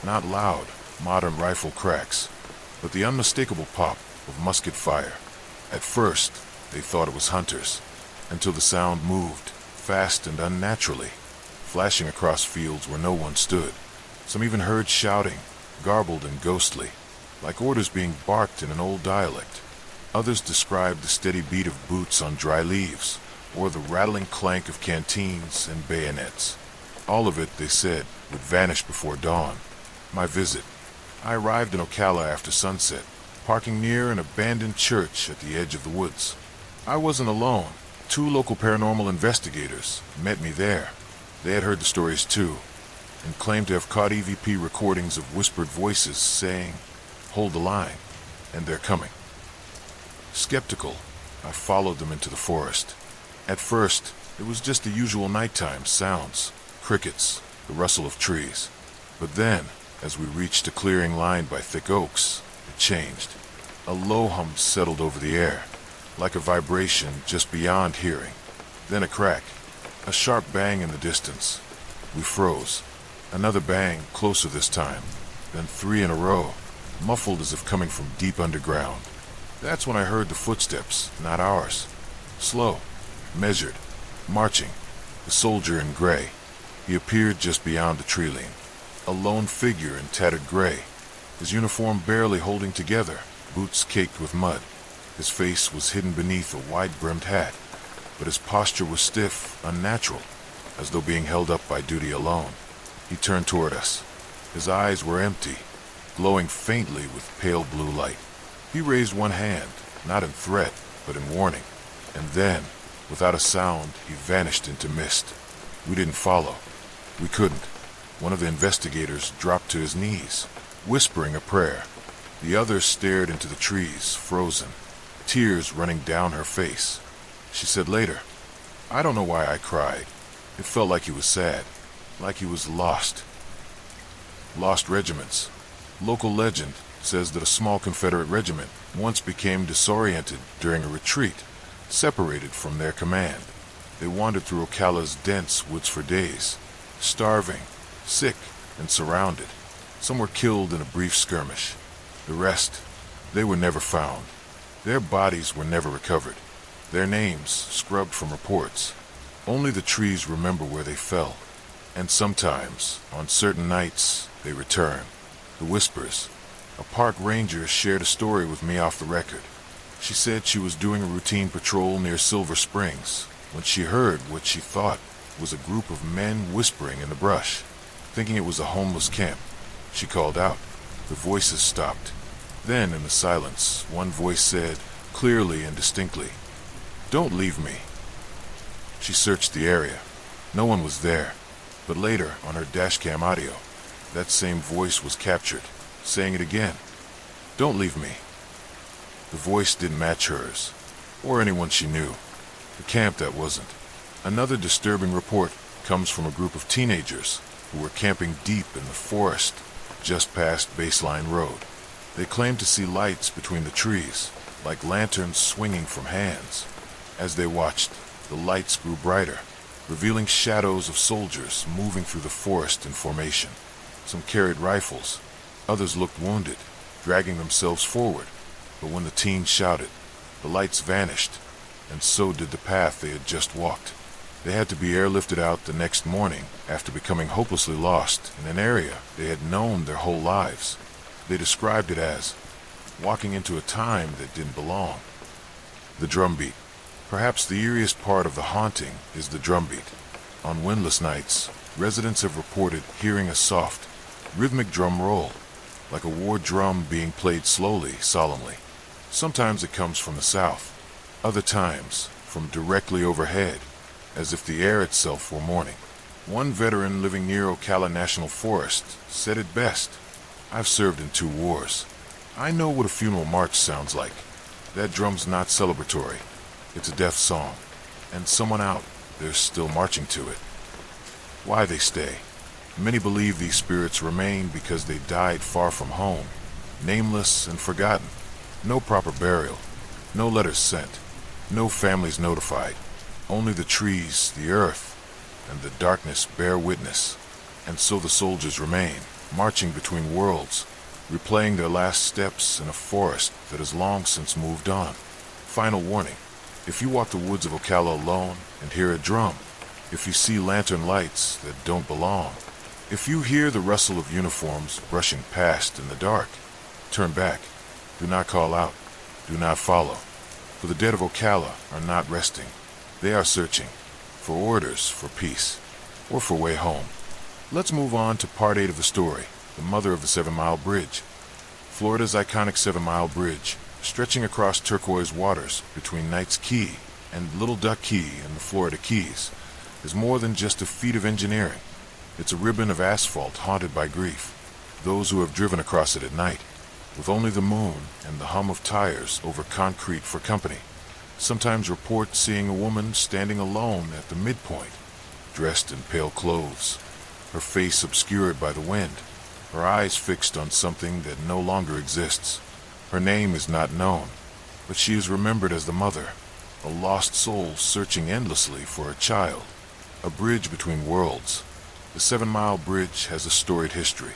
Not loud, modern rifle cracks, but the unmistakable pop of musket fire. At first, they thought it was hunters, until the sound moved, fast and unnaturally, flashing across fields where no one stood. Some even heard shouting, garbled and ghostly, like orders being barked in an old dialect. Others described the steady beat of boots on dry leaves, or the rattling clank of canteens and bayonets. All of it, they said, would vanish before dawn. My visit. I arrived in Ocala after sunset, parking near an abandoned church at the edge of the woods. I wasn't alone. 2 local paranormal investigators met me there. They had heard the stories too, and claimed to have caught EVP recordings of whispered voices saying, "Hold the line," and they're coming. Skeptical, I followed them into the forest. At first, it was just the usual nighttime sounds, crickets, the rustle of trees. But then, as we reached a clearing lined by thick oaks, it changed. A low hum settled over the air, like a vibration just beyond hearing. Then a crack, a sharp bang in the distance. We froze. Another bang, closer this time. Then 3 in a row, muffled as if coming from deep underground. That's when I heard the footsteps, not ours. Slow, measured, marching. The soldier in gray. He appeared just beyond the tree line. A lone figure in tattered gray, his uniform barely holding together, boots caked with mud. His face was hidden beneath a wide-brimmed hat, but his posture was stiff, unnatural, as though being held up by duty alone. He turned toward us. His eyes were empty, glowing faintly with pale blue light. He raised one hand, not in threat, but in warning. And then, without a sound, he vanished into mist. We didn't follow. We couldn't. One of the investigators dropped to his knees, whispering a prayer. The other stared into the trees, frozen, tears running down her face. She said later, "I don't know why I cried. It felt like he was sad, like he was lost." Lost regiments. Local legend says that a small Confederate regiment once became disoriented during a retreat, separated from their command. They wandered through Ocala's dense woods for days, starving, sick, and surrounded. Some were killed in a brief skirmish. The rest, they were never found. Their bodies were never recovered, their names scrubbed from reports. Only the trees remember where they fell, and sometimes, on certain nights, they return. The Whispers. A park ranger shared a story with me off the record. She said she was doing a routine patrol near Silver Springs when she heard what she thought was a group of men whispering in the brush. Thinking it was a homeless camp, she called out. The voices stopped. Then, in the silence, one voice said, clearly and distinctly, "Don't leave me." She searched the area. No one was there. But later, on her dashcam audio, that same voice was captured, saying it again. "Don't leave me." The voice didn't match hers, or anyone she knew. The camp, that wasn't. Another disturbing report comes from a group of teenagers who were camping deep in the forest just past Baseline Road. They claimed to see lights between the trees, like lanterns swinging from hands. As they watched, the lights grew brighter, revealing shadows of soldiers moving through the forest in formation. Some carried rifles, others looked wounded, dragging themselves forward. But when the teens shouted, the lights vanished, and so did the path they had just walked. They had to be airlifted out the next morning after becoming hopelessly lost in an area they had known their whole lives. They described it as walking into a time that didn't belong. The drumbeat. Perhaps the eeriest part of the haunting is the drumbeat. On windless nights, residents have reported hearing a soft, rhythmic drum roll, like a war drum being played slowly, solemnly. Sometimes it comes from the south, other times from directly overhead, as if the air itself were mourning. One veteran living near Ocala National Forest said it best. "I've served in 2 wars. I know what a funeral march sounds like. That drum's not celebratory. It's a death song, and someone out there's still marching to it." Why they stay? Many believe these spirits remain because they died far from home, nameless and forgotten. No proper burial, no letters sent, no families notified. Only the trees, the earth, and the darkness bear witness. And so the soldiers remain, marching between worlds, replaying their last steps in a forest that has long since moved on. Final warning: if you walk the woods of Ocala alone and hear a drum, if you see lantern lights that don't belong, if you hear the rustle of uniforms brushing past in the dark, turn back. Do not call out. Do not follow. For the dead of Ocala are not resting. They are searching for orders for peace or for way home. Let's move on to part 8 of the story, the mother of the 7 Mile Bridge. Florida's iconic 7 Mile Bridge, stretching across turquoise waters between Knights Key and Little Duck Key in the Florida Keys, is more than just a feat of engineering. It's a ribbon of asphalt haunted by grief. Those who have driven across it at night, with only the moon and the hum of tires over concrete for company, sometimes report seeing a woman standing alone at the midpoint, dressed in pale clothes, her face obscured by the wind, her eyes fixed on something that no longer exists. Her name is not known, but she is remembered as the mother, a lost soul searching endlessly for a child. A bridge between worlds. The 7 Mile Bridge has a storied history.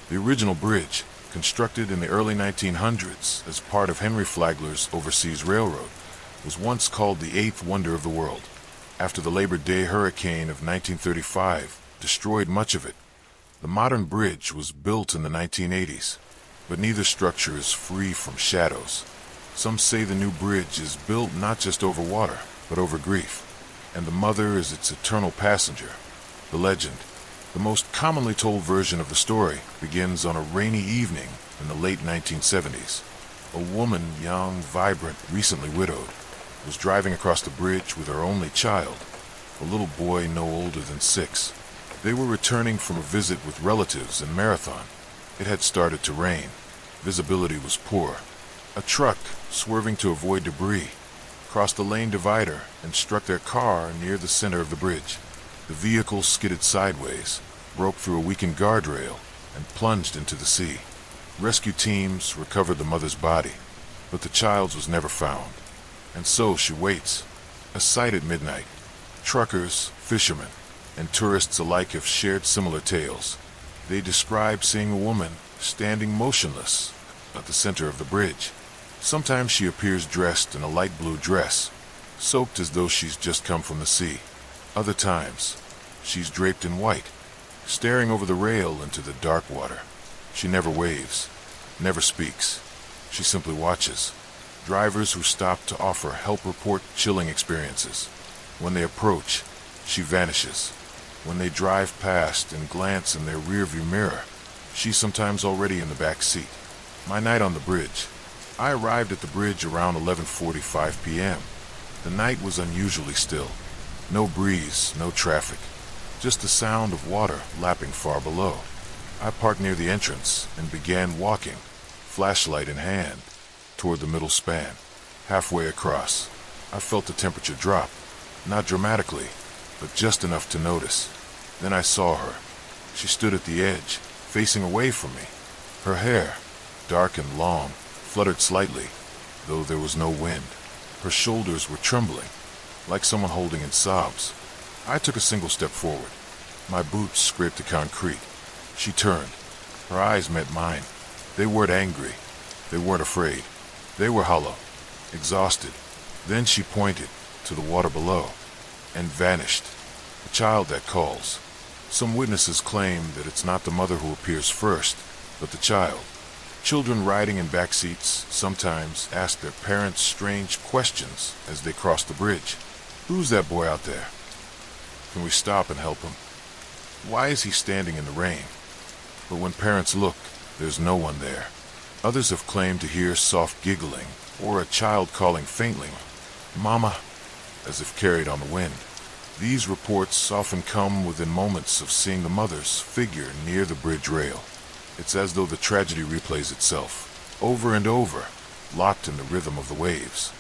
The original bridge, constructed in the early 1900s as part of Henry Flagler's Overseas Railroad, was once called the 8th wonder of the world. After the Labor Day hurricane of 1935 destroyed much of it, the modern bridge was built in the 1980s, but neither structure is free from shadows. Some say the new bridge is built not just over water, but over grief, and the mother is its eternal passenger. The legend, the most commonly told version of the story, begins on a rainy evening in the late 1970s. A woman, young, vibrant, recently widowed, was driving across the bridge with her only child, a little boy no older than 6. They were returning from a visit with relatives in Marathon. It had started to rain. Visibility was poor. A truck, swerving to avoid debris, crossed the lane divider and struck their car near the center of the bridge. The vehicle skidded sideways, broke through a weakened guardrail, and plunged into the sea. Rescue teams recovered the mother's body, but the child's was never found. And so she waits, a sight at midnight. Truckers, fishermen, and tourists alike have shared similar tales. They describe seeing a woman standing motionless at the center of the bridge. Sometimes she appears dressed in a light blue dress, soaked as though she's just come from the sea. Other times, she's draped in white, staring over the rail into the dark water. She never waves, never speaks. She simply watches. Drivers who stop to offer help report chilling experiences. When they approach, she vanishes. When they drive past and glance in their rearview mirror, she's sometimes already in the back seat. My night on the bridge. I arrived at the bridge around 11:45 p.m. The night was unusually still. No breeze, no traffic. Just the sound of water lapping far below. I parked near the entrance and began walking, flashlight in hand, toward the middle span. Halfway across, I felt the temperature drop. Not dramatically, but just enough to notice. Then I saw her. She stood at the edge, facing away from me. Her hair, dark and long, fluttered slightly, though there was no wind. Her shoulders were trembling, like someone holding in sobs. I took a single step forward. My boots scraped the concrete. She turned. Her eyes met mine. They weren't angry. They weren't afraid. They were hollow, exhausted. Then she pointed to the water below and vanished. A child that calls. Some witnesses claim that it's not the mother who appears first, but the child. Children riding in back seats sometimes ask their parents strange questions as they cross the bridge. Who's that boy out there? Can we stop and help him? Why is he standing in the rain? But when parents look, there's no one there. Others have claimed to hear soft giggling or a child calling faintly, "Mama," as if carried on the wind. These reports often come within moments of seeing the mother's figure near the bridge rail. It's as though the tragedy replays itself, over and over, locked in the rhythm of the waves.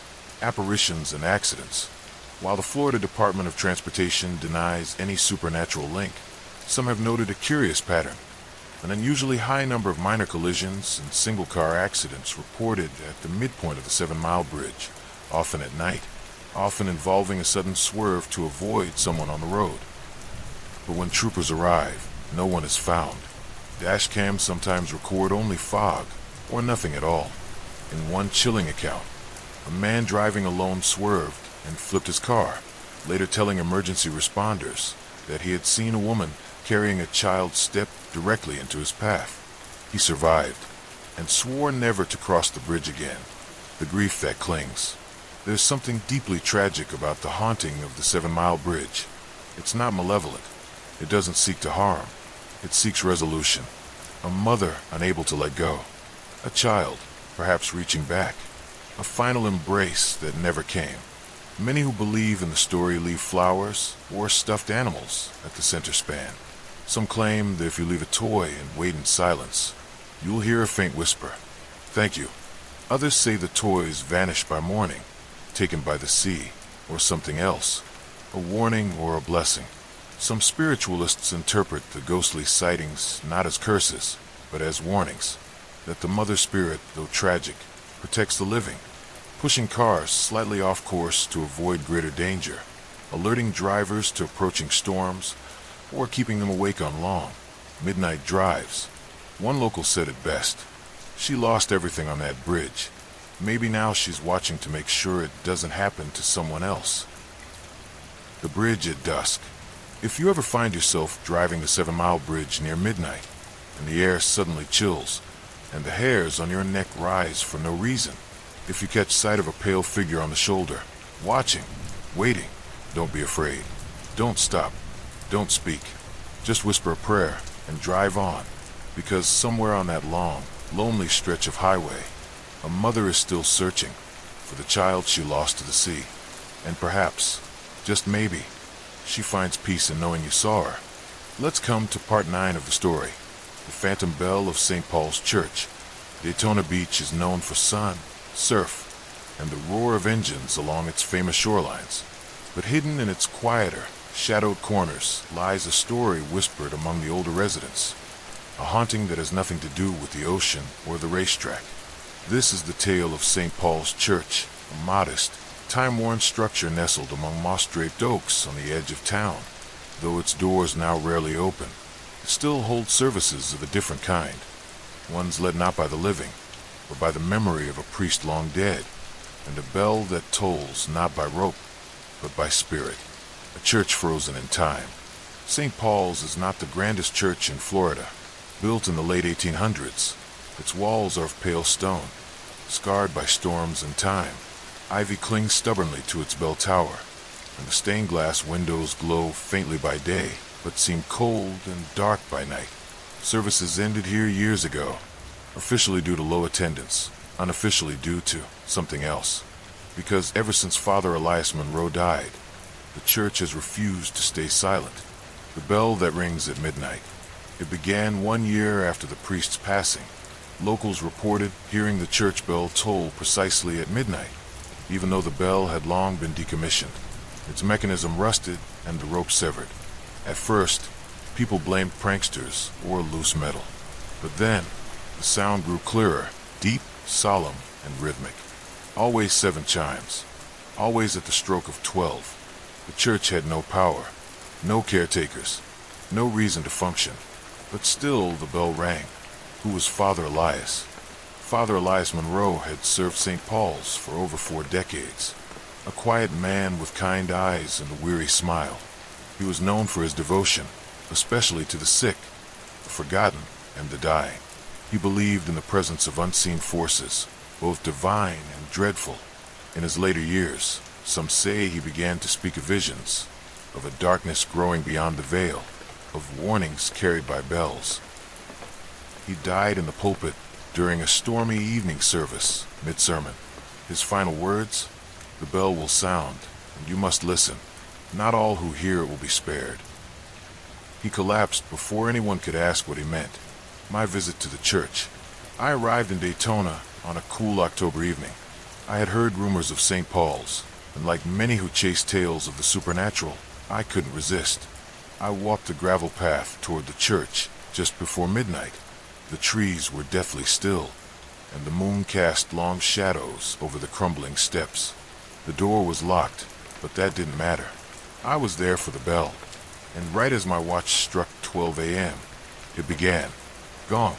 Apparitions and accidents. While the Florida Department of Transportation denies any supernatural link, some have noted a curious pattern. An unusually high number of minor collisions and single-car accidents reported at the midpoint of the 7-mile bridge, often at night, often involving a sudden swerve to avoid someone on the road. But when troopers arrive, no one is found. Dash cams sometimes record only fog, or nothing at all. In one chilling account, a man driving alone swerved and flipped his car, later telling emergency responders that he had seen a woman carrying a child step directly into his path. He survived, and swore never to cross the bridge again. The grief that clings. There's something deeply tragic about the haunting of the 7-mile bridge. It's not malevolent. It doesn't seek to harm. It seeks resolution. A mother unable to let go. A child, perhaps reaching back. A final embrace that never came. Many who believe in the story leave flowers or stuffed animals at the center span. Some claim that if you leave a toy and wait in silence, you'll hear a faint whisper, "Thank you." Others say the toys vanish by morning, taken by the sea or something else, a warning or a blessing. Some spiritualists interpret the ghostly sightings not as curses, but as warnings, that the mother spirit, though tragic, protects the living, pushing cars slightly off course to avoid greater danger, alerting drivers to approaching storms, or keeping them awake on long, midnight drives. One local said it best. She lost everything on that bridge. Maybe now she's watching to make sure it doesn't happen to someone else. The bridge at dusk. If you ever find yourself driving the 7-mile bridge near midnight, and the air suddenly chills, and the hairs on your neck rise for no reason, if you catch sight of a pale figure on the shoulder, watching, waiting, don't be afraid. Don't stop. Don't speak. Just whisper a prayer and drive on, because somewhere on that long, lonely stretch of highway, a mother is still searching for the child she lost to the sea. And perhaps, just maybe, she finds peace in knowing you saw her. Let's come to part 9 of the story. The phantom bell of St. Paul's Church. Daytona Beach is known for sun, surf, and the roar of engines along its famous shorelines. But hidden in its quieter, shadowed corners lies a story whispered among the older residents. A haunting that has nothing to do with the ocean or the racetrack. This is the tale of St. Paul's Church, a modest, time-worn structure nestled among moss-draped oaks on the edge of town. Though its doors now rarely open, it still holds services of a different kind. Ones led not by the living, but by the memory of a priest long dead, and a bell that tolls not by rope, but by spirit. A church frozen in time. St. Paul's is not the grandest church in Florida. Built in the late 1800s, its walls are of pale stone, scarred by storms and time. Ivy clings stubbornly to its bell tower, and the stained glass windows glow faintly by day, but seem cold and dark by night. Services ended here years ago, officially due to low attendance, unofficially due to something else. Because ever since Father Elias Monroe died, the church has refused to stay silent. The bell that rings at midnight. It began 1 year after the priest's passing. Locals reported hearing the church bell toll precisely at midnight, even though the bell had long been decommissioned. Its mechanism rusted and the rope severed. At first, people blamed pranksters or loose metal. But then, the sound grew clearer, deep, solemn, and rhythmic. Always 7 chimes. Always at the stroke of 12. The church had no power, no caretakers, no reason to function. But still the bell rang. Who was Father Elias? Father Elias Monroe had served St. Paul's for over 4 decades. A quiet man with kind eyes and a weary smile. He was known for his devotion, especially to the sick, the forgotten, and the dying. He believed in the presence of unseen forces, both divine and dreadful. In his later years, some say he began to speak of visions, of a darkness growing beyond the veil, of warnings carried by bells. He died in the pulpit during a stormy evening service, mid-sermon. His final words, "The bell will sound, and you must listen. Not all who hear it will be spared." He collapsed before anyone could ask what he meant. My visit to the church. I arrived in Daytona on a cool October evening. I had heard rumors of St. Paul's, and like many who chase tales of the supernatural, I couldn't resist. I walked the gravel path toward the church just before midnight. The trees were deathly still, and the moon cast long shadows over the crumbling steps. The door was locked, but that didn't matter. I was there for the bell, and right as my watch struck 12 a.m., it began. Gong.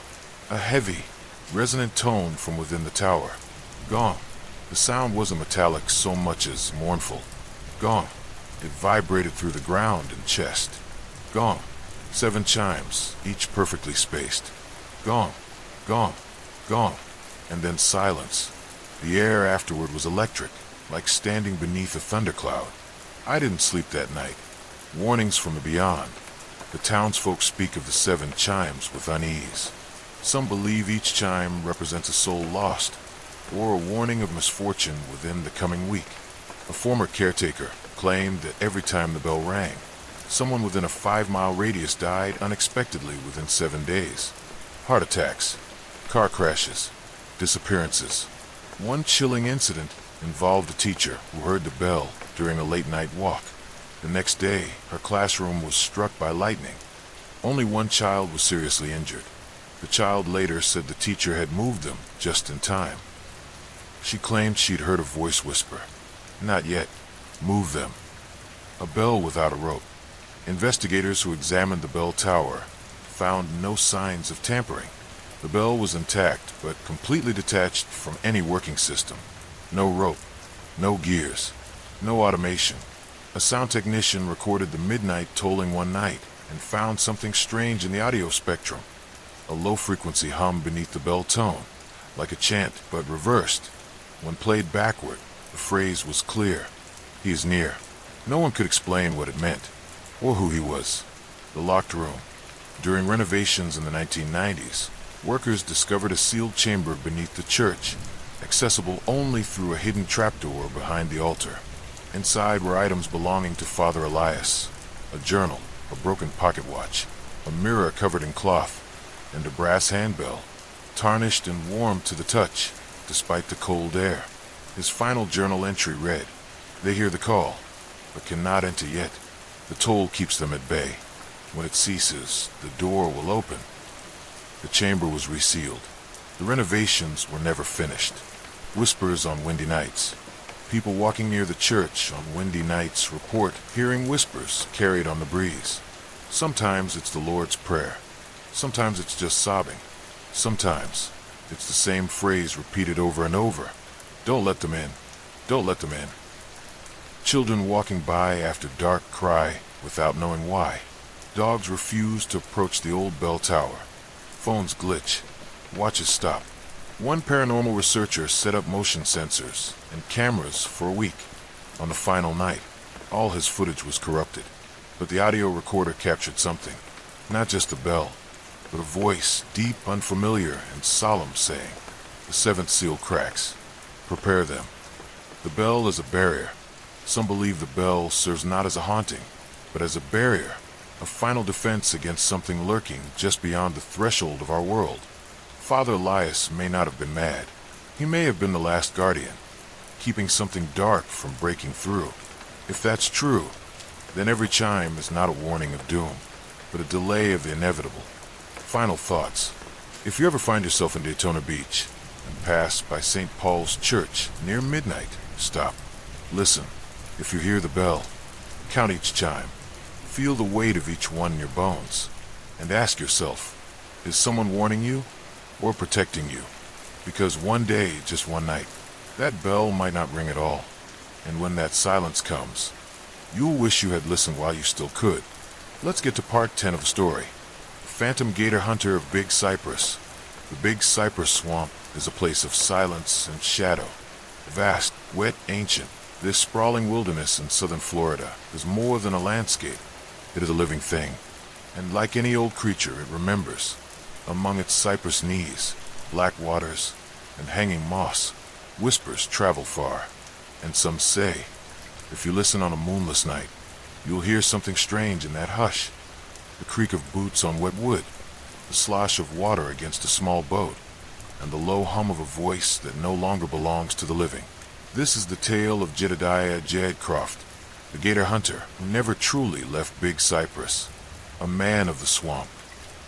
A heavy, resonant tone from within the tower. Gong. The sound wasn't metallic so much as mournful. Gong. It vibrated through the ground and chest. Gong. 7 chimes, each perfectly spaced. Gong. Gong. Gong. And then silence. The air afterward was electric, like standing beneath a thundercloud. I didn't sleep that night. Warnings from the beyond. The townsfolk speak of the 7 chimes with unease. Some believe each chime represents a soul lost, or a warning of misfortune within the coming week. A former caretaker claimed that every time the bell rang, someone within a 5-mile radius died unexpectedly within 7 days. Heart attacks, car crashes, disappearances. One chilling incident involved a teacher who heard the bell during a late-night walk. The next day, her classroom was struck by lightning. Only one child was seriously injured. The child later said the teacher had moved them just in time. She claimed she'd heard a voice whisper, "Not yet. Move them." A bell without a rope. Investigators who examined the bell tower found no signs of tampering. The bell was intact, but completely detached from any working system. No rope, no gears, no automation. A sound technician recorded the midnight tolling one night and found something strange in the audio spectrum. A low-frequency hum beneath the bell tone, like a chant but reversed. When played backward, the phrase was clear. "He is near." No one could explain what it meant, or who he was. The locked room. During renovations in the 1990s, workers discovered a sealed chamber beneath the church, accessible only through a hidden trapdoor behind the altar. Inside were items belonging to Father Elias, a journal, a broken pocket watch, a mirror covered in cloth, and a brass handbell, tarnished and warm to the touch, despite the cold air. His final journal entry read, "They hear the call, but cannot enter yet. The toll keeps them at bay. When it ceases, the door will open." The chamber was resealed. The renovations were never finished. Whispers on windy nights. People walking near the church on windy nights report hearing whispers carried on the breeze. Sometimes it's the Lord's Prayer. Sometimes it's just sobbing. Sometimes It's the same phrase repeated over and over. Don't let them in. Don't let them in. Children walking by after dark cry without knowing why. Dogs refuse to approach the old bell tower. Phones glitch. Watches stop. One paranormal researcher set up motion sensors and cameras for a week. On the final night, all his footage was corrupted. But the audio recorder captured something. Not just a bell, but a voice, deep, unfamiliar, and solemn, saying, "The seventh seal cracks. Prepare them." The bell is a barrier. Some believe the bell serves not as a haunting, but as a barrier, a final defense against something lurking just beyond the threshold of our world. Father Elias may not have been mad. He may have been the last guardian, keeping something dark from breaking through. If that's true, then every chime is not a warning of doom, but a delay of the inevitable. Final thoughts. If you ever find yourself in Daytona Beach and pass by St. Paul's Church near midnight, stop. Listen. If you hear the bell, count each chime. Feel the weight of each one in your bones. And ask yourself, is someone warning you or protecting you? Because one day, just one night, that bell might not ring at all. And when that silence comes, you'll wish you had listened while you still could. Let's get to part 10 of the story. Phantom Gator Hunter of Big Cypress. The Big Cypress Swamp is a place of silence and shadow. Vast, wet, ancient. This sprawling wilderness in southern Florida is more than a landscape. It is a living thing. And like any old creature, it remembers. Among its cypress knees, black waters, and hanging moss, whispers travel far. And some say, if you listen on a moonless night, you'll hear something strange in that hush. The creak of boots on wet wood, the slosh of water against a small boat, and the low hum of a voice that no longer belongs to the living. This is the tale of Jedediah Jed Croft, the gator hunter who never truly left Big Cypress. A man of the swamp,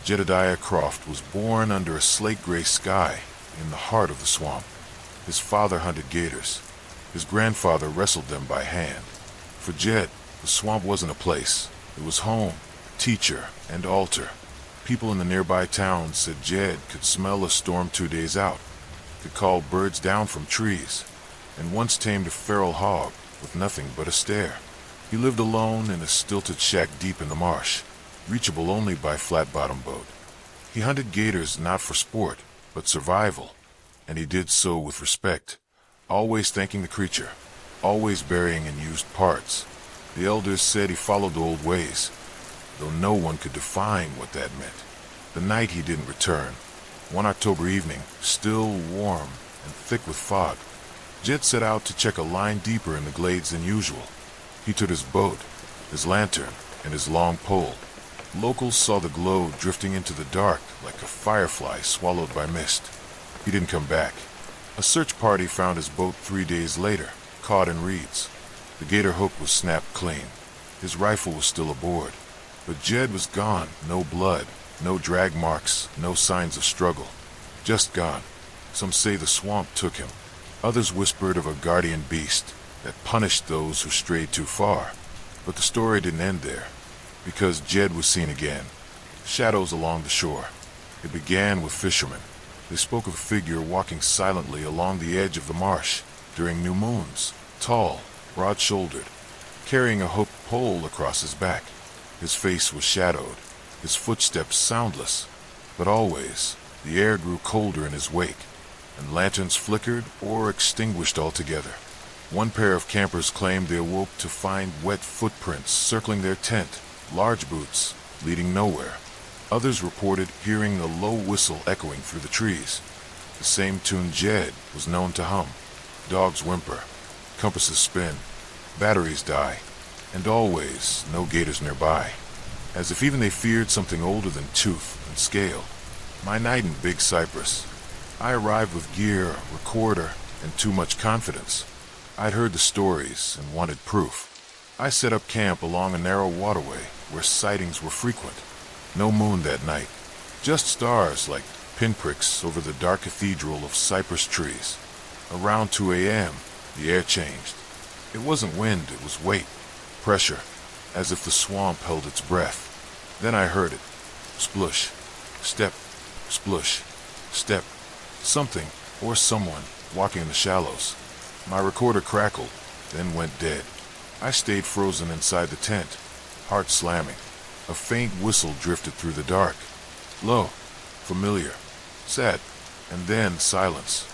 Jedediah Croft was born under a slate-gray sky in the heart of the swamp. His father hunted gators. His grandfather wrestled them by hand. For Jed, the swamp wasn't a place. It was home, teacher, and altar. People in the nearby towns said Jed could smell a storm 2 days out, could call birds down from trees, and once tamed a feral hog with nothing but a stare. He lived alone in a stilted shack deep in the marsh, reachable only by flat-bottom boat. He hunted gators not for sport, but survival, and he did so with respect, always thanking the creature, always burying in used parts. The elders said he followed the old ways, though no one could define what that meant. The night he didn't return, one October evening, still warm and thick with fog, Jed set out to check a line deeper in the glades than usual. He took his boat, his lantern, and his long pole. Locals saw the glow drifting into the dark like a firefly swallowed by mist. He didn't come back. A search party found his boat 3 days later, caught in reeds. The gator hook was snapped clean. His rifle was still aboard. But Jed was gone. No blood, no drag marks, no signs of struggle. Just gone. Some say the swamp took him. Others whispered of a guardian beast that punished those who strayed too far. But the story didn't end there, because Jed was seen again. Shadows along the shore. It began with fishermen. They spoke of a figure walking silently along the edge of the marsh during new moons, tall, broad-shouldered, carrying a hooked pole across his back. His face was shadowed, his footsteps soundless, but always the air grew colder in his wake, and lanterns flickered or extinguished altogether. One pair of campers claimed they awoke to find wet footprints circling their tent, large boots leading nowhere. Others reported hearing the low whistle echoing through the trees, the same tune Jed was known to hum. Dogs whimper, compasses spin, batteries die, and always no gators nearby, as if even they feared something older than tooth and scale. My night in Big Cypress. I arrived with gear, recorder, and too much confidence. I'd heard the stories and wanted proof. I set up camp along a narrow waterway where sightings were frequent. No moon that night, just stars like pinpricks over the dark cathedral of cypress trees. Around 2 a.m., the air changed. It wasn't wind, it was weight, pressure, as if the swamp held its breath. Then I heard it. Splush, step, splush, step, Something, or someone, walking in the shallows. My recorder crackled, then went dead. I stayed frozen inside the tent, heart slamming. A faint whistle drifted through the dark. Low, familiar, sad, and then silence.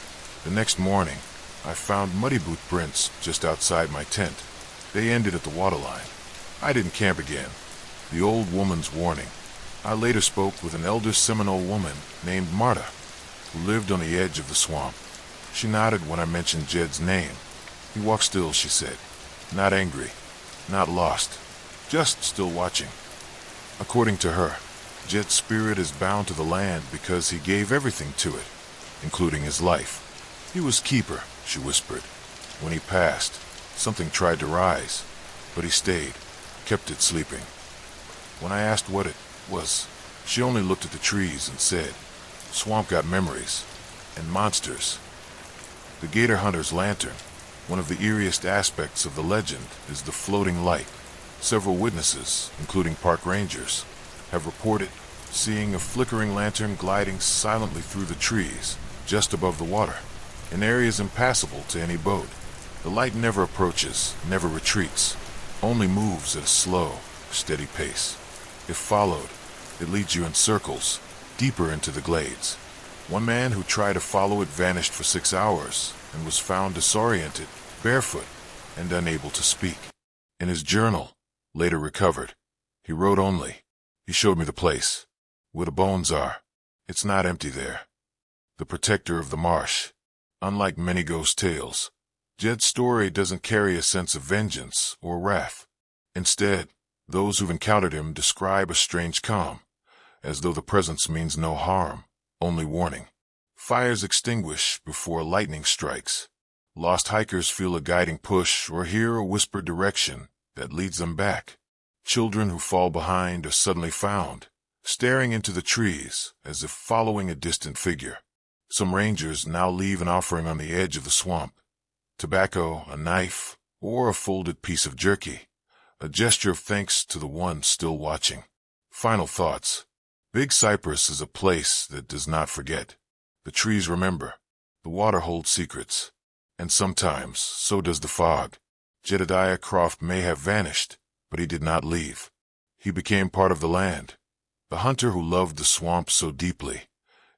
The next morning, I found muddy boot prints just outside my tent. They ended at the waterline. I didn't camp again. The old woman's warning. I later spoke with an elder Seminole woman named Marta, who lived on the edge of the swamp. She nodded when I mentioned Jed's name. He walked still, she said. Not angry, not lost, just still watching. According to her, Jed's spirit is bound to the land because he gave everything to it, including his life. He was keeper, she whispered. When he passed, something tried to rise, but he stayed, kept it sleeping. When I asked what it was, she only looked at the trees and said, "Swamp got memories, and monsters." The Gator hunter's lantern, one of the eeriest aspects of the legend, is the floating light. Several witnesses, including park rangers, have reported seeing a flickering lantern gliding silently through the trees, just above the water, in areas impassable to any boat. The light never approaches, never retreats, only moves at a slow, steady pace. If followed, it leads you in circles, deeper into the glades. One man who tried to follow it vanished for 6 hours and was found disoriented, barefoot, and unable to speak. In his journal, later recovered, he wrote only, "He showed me the place, where the bones are. It's not empty there." The protector of the marsh. Unlike many ghost tales, Jed's story doesn't carry a sense of vengeance or wrath. Instead, those who've encountered him describe a strange calm, as though the presence means no harm, only warning. Fires extinguish before lightning strikes. Lost hikers feel a guiding push or hear a whispered direction that leads them back. Children who fall behind are suddenly found, staring into the trees as if following a distant figure. Some rangers now leave an offering on the edge of the swamp. Tobacco, a knife, or a folded piece of jerky. A gesture of thanks to the one still watching. Final thoughts. Big Cypress is a place that does not forget. The trees remember. The water holds secrets. And sometimes, so does the fog. Jedediah Croft may have vanished, but he did not leave. He became part of the land. The hunter who loved the swamp so deeply.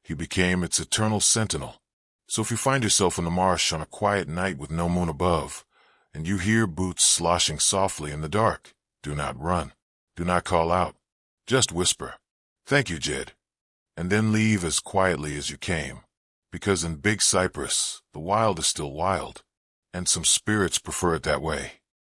He became its eternal sentinel. So if you find yourself in the marsh on a quiet night with no moon above, and you hear boots sloshing softly in the dark, do not run. Do not call out. Just whisper, "Thank you, Jed," and then leave as quietly as you came. Because in Big Cypress, the wild is still wild, and some spirits prefer it that way.